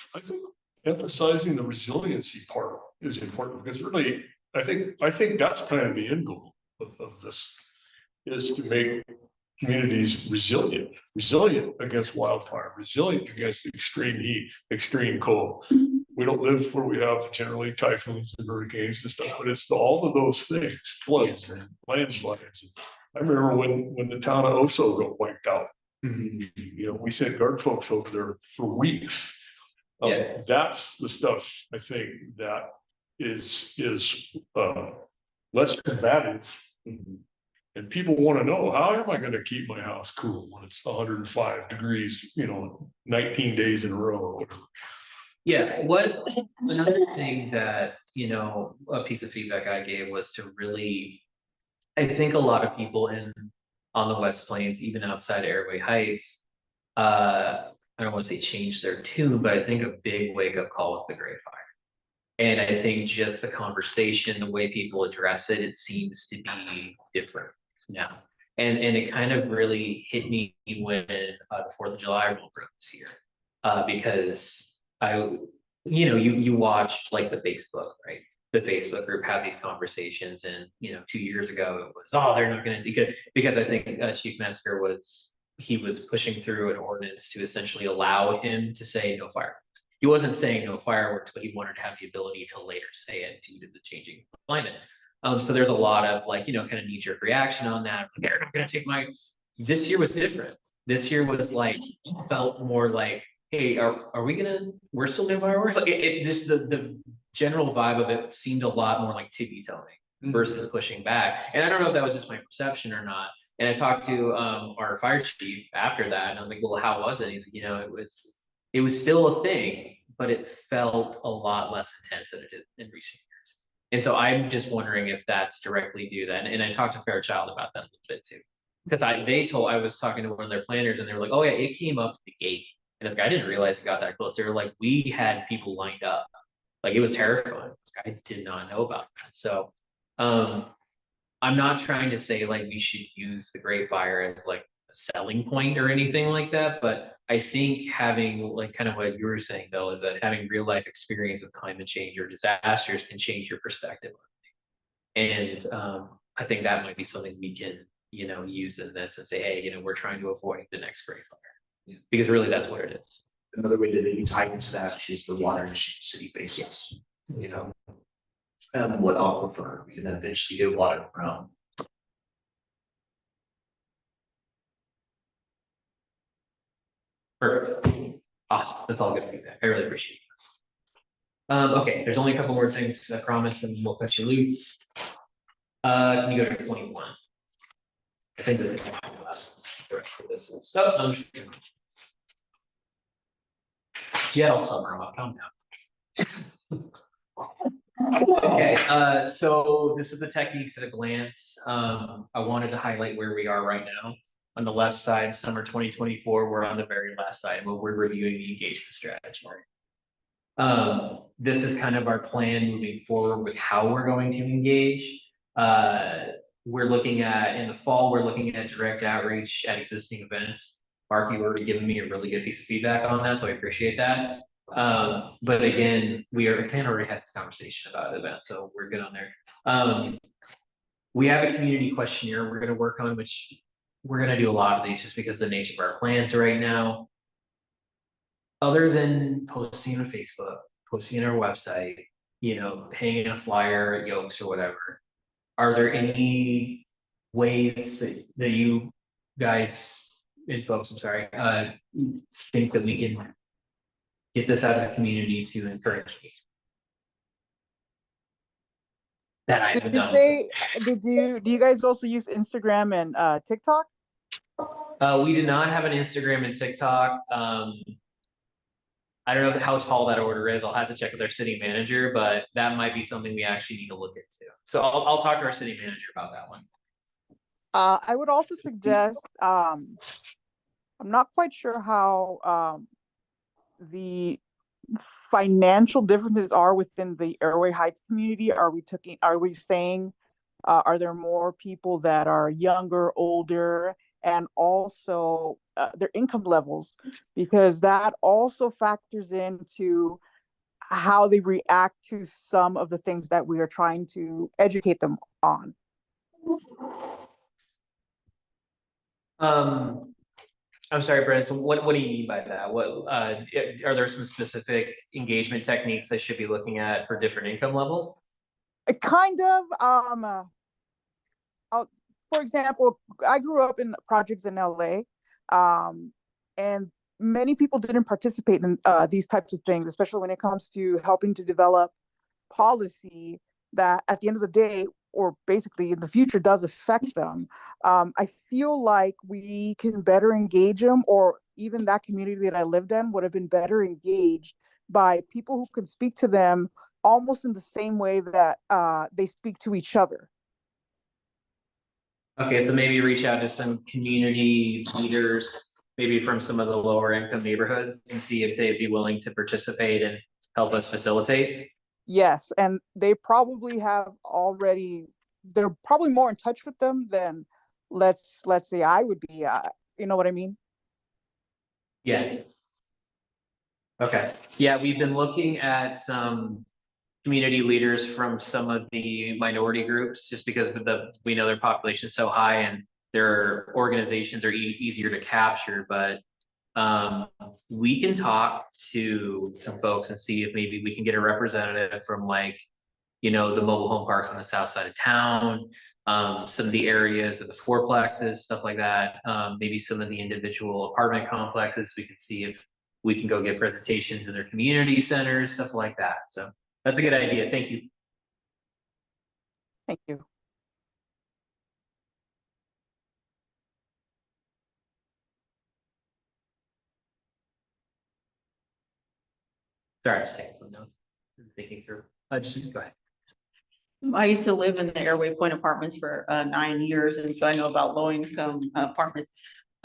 emphasizing the resiliency part is important, because really, I think that's kind of the end goal of this, is to make communities resilient against wildfire, resilient against extreme heat, extreme cold. We don't live where we have generally typhoons and hurricanes and stuff, but it's all of those things, floods and landslides. I remember when the town of Oso got wiped out. We sent guard folks over there for weeks. That's the stuff I think that is less combative. And people want to know, how am I going to keep my house cool when it's 105 degrees, 19 days in a row or whatever. Yeah, what, another thing that, a piece of feedback I gave was to really, I think a lot of people on the West Plains, even outside Airway Heights, I don't want to say change their tune, but I think a big wake up call was the Great Fire. And I think just the conversation, the way people address it, it seems to be different now. And it kind of really hit me when the 4th of July rolled around this year. Because you watched like the Facebook, right? The Facebook group had these conversations, and 2 years ago it was, oh, they're not going to do good, because I think Chief Metzger was pushing through an ordinance to essentially allow him to say no fireworks. He wasn't saying no fireworks, but he wanted to have the ability to later say it due to the changing climate. So there's a lot of like, kind of knee-jerk reaction on that. They're not going to take my. This year was different. This year was like, felt more like, hey, are we we're still doing fireworks? Like it just, the general vibe of it seemed a lot more like tippy toeing versus pushing back. And I don't know if that was just my perception or not. And I talked to our fire chief after that, and I was like, well, how was it? He's like, it was still a thing, but it felt a lot less intense than it did in recent years. And so I'm just wondering if that's directly due then. And I talked to Fairchild about that a little bit too. Because I was talking to one of their planners, and they were like, oh yeah, it came up to the gate. And this guy didn't realize it got that close. They were like, we had people lined up. Like, it was terrifying. This guy did not know about that. So I'm not trying to say like we should use the Great Fire as like a selling point or anything like that, but I think having like kind of what you were saying, Bill, is that having real life experience with climate change or disasters can change your perspective on it. And I think that might be something we can, use in this and say, hey, we're trying to avoid the next Great Fire. Yeah. Because really that's what it is. Another way to maybe tie into that is the water issue city basis, and what aquifer we can eventually get water from. Perfect. Awesome. That's all good feedback. I really appreciate it. Okay, there's only a couple more things I promise, and we'll cut you loose. Can you go to 21? I think this is the last. The rest of this is. Oh, I'm just kidding. Yeah, I'll summer off. Calm down. Okay, so this is the techniques at a glance. I wanted to highlight where we are right now. On the left side, summer 2024, we're on the very last item where we're reviewing the engagement strategy. This is kind of our plan moving forward with how we're going to engage. We're looking at, in the fall, we're looking at direct outreach at existing events. Mark, you've already given me a really good piece of feedback on that, so I appreciate that. But again, we kind of already had this conversation about events, so we're good on there. We have a community questionnaire we're going to work on, which we're going to do a lot of these just because of the nature of our plans right now. Other than posting on Facebook, posting on our website, hanging a flyer at Yokes or whatever, are there any ways that you guys and folks, I'm sorry, think that we can get this out of the community to encourage me? That I haven't done. Do you guys also use Instagram and TikTok? We do not have an Instagram and TikTok. I don't know how tall that order is. I'll have to check with our city manager, but that might be something we actually need to look into. So I'll talk to our city manager about that one. I would also suggest, I'm not quite sure how the financial differences are within the Airway Heights community. Are we saying, are there more people that are younger, older, and also their income levels? Because that also factors into how they react to some of the things that we are trying to educate them on. I'm sorry, Brent. So what do you mean by that? What are there some specific engagement techniques I should be looking at for different income levels? Kind of. For example, I grew up in projects in LA, and many people didn't participate in these types of things, especially when it comes to helping to develop policy that at the end of the day, or basically in the future, does affect them. I feel like we can better engage them, or even that community that I lived in would have been better engaged by people who can speak to them almost in the same way that they speak to each other. Okay, so maybe reach out to some community leaders, maybe from some of the lower income neighborhoods, and see if they'd be willing to participate and help us facilitate. Yes, and they probably have already, they're probably more in touch with them than let's say I would be, you know what I mean? Yeah. Okay, yeah, we've been looking at some community leaders from some of the minority groups, just because of we know their population is so high and their organizations are easier to capture, but we can talk to some folks and see if maybe we can get a representative from, like, the mobile home parks on the south side of town, some of the areas of the fourplexes, stuff like that, maybe some of the individual apartment complexes. We could see if we can go get presentations in their community centers, stuff like that. So that's a good idea. Thank you. Thank you. Sorry, I'm just taking some notes, thinking through. Just go ahead. I used to live in the Airway Point Apartments for 9 years, and so I know about low income apartments.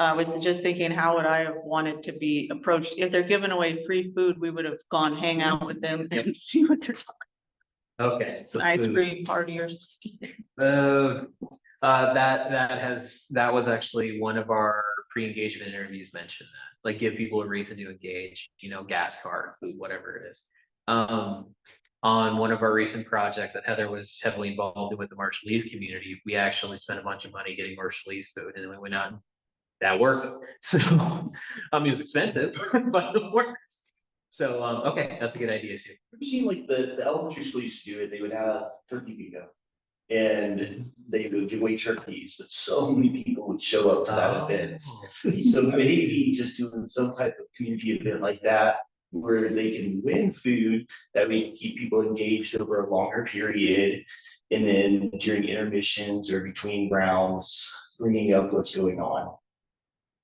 I was just thinking, how would I have wanted to be approached? If they're giving away free food, we would have gone hang out with them and see what they're talking. Okay, so Ice food. cream party or That was actually one of our pre-engagement interviews mentioned that, like, give people a reason to engage, gas card, food, whatever it is. On one of our recent projects that Heather was heavily involved in with the Marshallese community, we actually spent a bunch of money getting Marshallese food, and then we went out and that worked. So, it was expensive, but it worked. So, okay, that's a good idea too. Have you seen, like, the elementary school used to do it? They would have turkey bingo. And they would give away turkeys, but so many people would show up to that event. So maybe just doing some type of community event like that, where they can win food, that we keep people engaged over a longer period. And then during intermissions or between rounds, bringing up what's going on.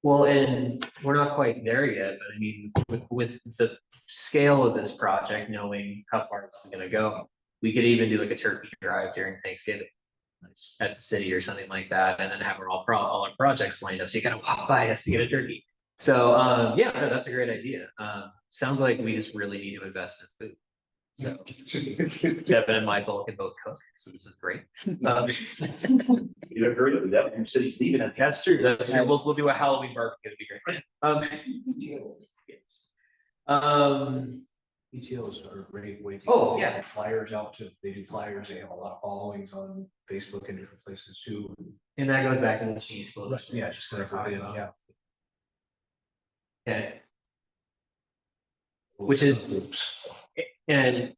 Well, and we're not quite there yet, but I mean, with the scale of this project, knowing how far this is gonna go, we could even do like a turkey drive during Thanksgiving at the city or something like that, and then have all our projects lined up, so you gotta walk by us to get a turkey. So, yeah, no, that's a great idea. Sounds like we just really need to invest in food. So Devin and Michael can both cook, so this is great. You ever heard of that? Your city's leaving it. That's true. That's true. We'll do a Halloween barbecue. It'd be great. PTOs are a great way. Oh, yeah. Flyers out they do flyers. They have a lot of followings on Facebook and different places too. And that goes back to the cheese school. Yeah, just kind of, yeah. Okay. Which is, and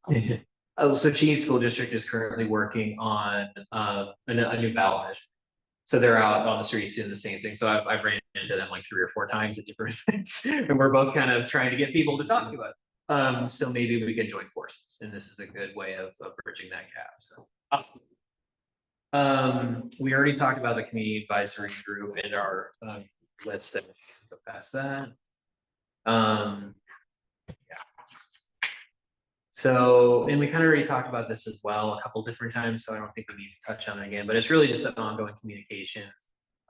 so Cheese School District is currently working on a new ballot. So they're out on the streets doing the same thing. So I've ran into them like 3 or 4 times at different events, and we're both kind of trying to get people to talk to us. So maybe we can join forces, and this is a good way of bridging that gap. So awesome. We already talked about the community advisory group and our list. Go past that. Yeah. So, and we kind of already talked about this as well a couple different times, so I don't think we need to touch on it again, but it's really just an ongoing communications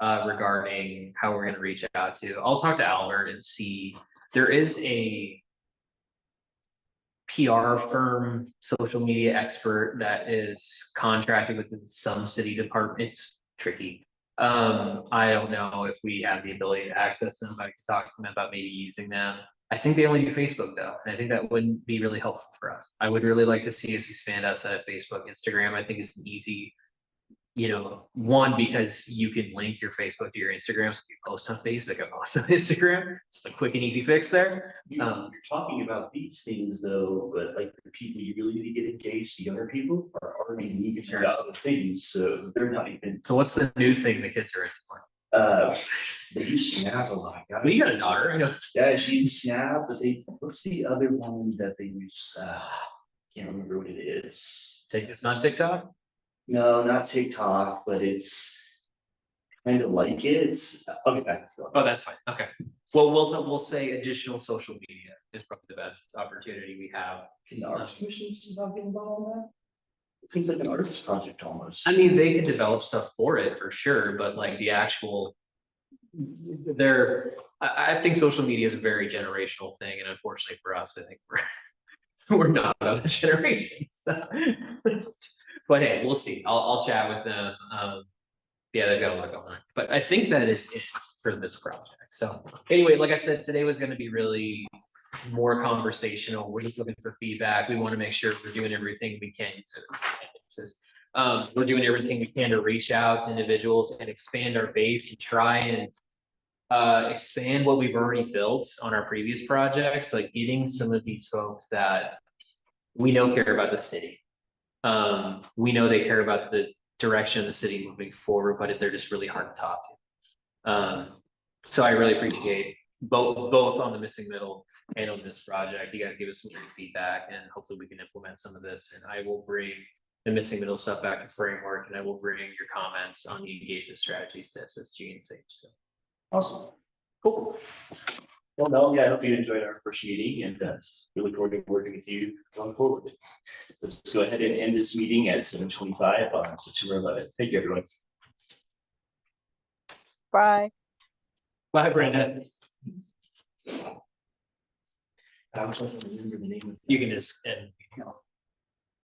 regarding how we're going to reach out to. I'll talk to Albert and see. There is a PR firm, social media expert that is contracted with some city departments. It's tricky. I don't know if we have the ability to access them, but I can talk to them about maybe using them. I think they only do Facebook though, and I think that wouldn't be really helpful for us. I would really like to see us expand outside of Facebook. Instagram, I think, is an easy, one, because you can link your Facebook to your Instagram, so you post on Facebook and post on Instagram. It's a quick and easy fix there. You're talking about these things though, but like the people you really need to get engaged, the younger people are already moving to other things, so they're not even. So what's the new thing the kids are into? They use Snap a lot. We got a daughter, I know. Yeah, she uses Snap, but what's the other one that they use? Can't remember what it is. It's not TikTok? No, not TikTok, but it's kind of like it. It's okay. Oh, that's fine. Okay. Well, we'll say additional social media is probably the best opportunity we have. Can the arts commission somehow get involved in that? It seems like an arts project almost. I mean, they could develop stuff for it for sure, but like the actual. I think social media is a very generational thing, and unfortunately for us, I think we're not of the generation. So. But hey, we'll see. I'll chat with them. Yeah, they've got a lot going on, but I think that is it for this project. So anyway, like I said, today was going to be really more conversational. We're just looking for feedback. We want to make sure we're doing everything we can. We're doing everything we can to reach out to individuals and expand our base and try and expand what we've already built on our previous projects, but getting some of these folks that we know care about the city. We know they care about the direction of the city moving forward, but they're just really hard to talk to. So I really appreciate both on the missing middle and on this project. You guys gave us some great feedback, and hopefully we can implement some of this. And I will bring the missing middle stuff back to framework, and I will bring your comments on the engagement strategies to SSG and SAGE. So Awesome. Cool. Well, no, yeah, I hope you enjoyed our first meeting, and we look forward to working with you going forward. Let's go ahead and end this meeting at 7:25 on September 11th. Thank you, everyone. Bye. bye, Brenda. I was trying to remember the name of You can just end.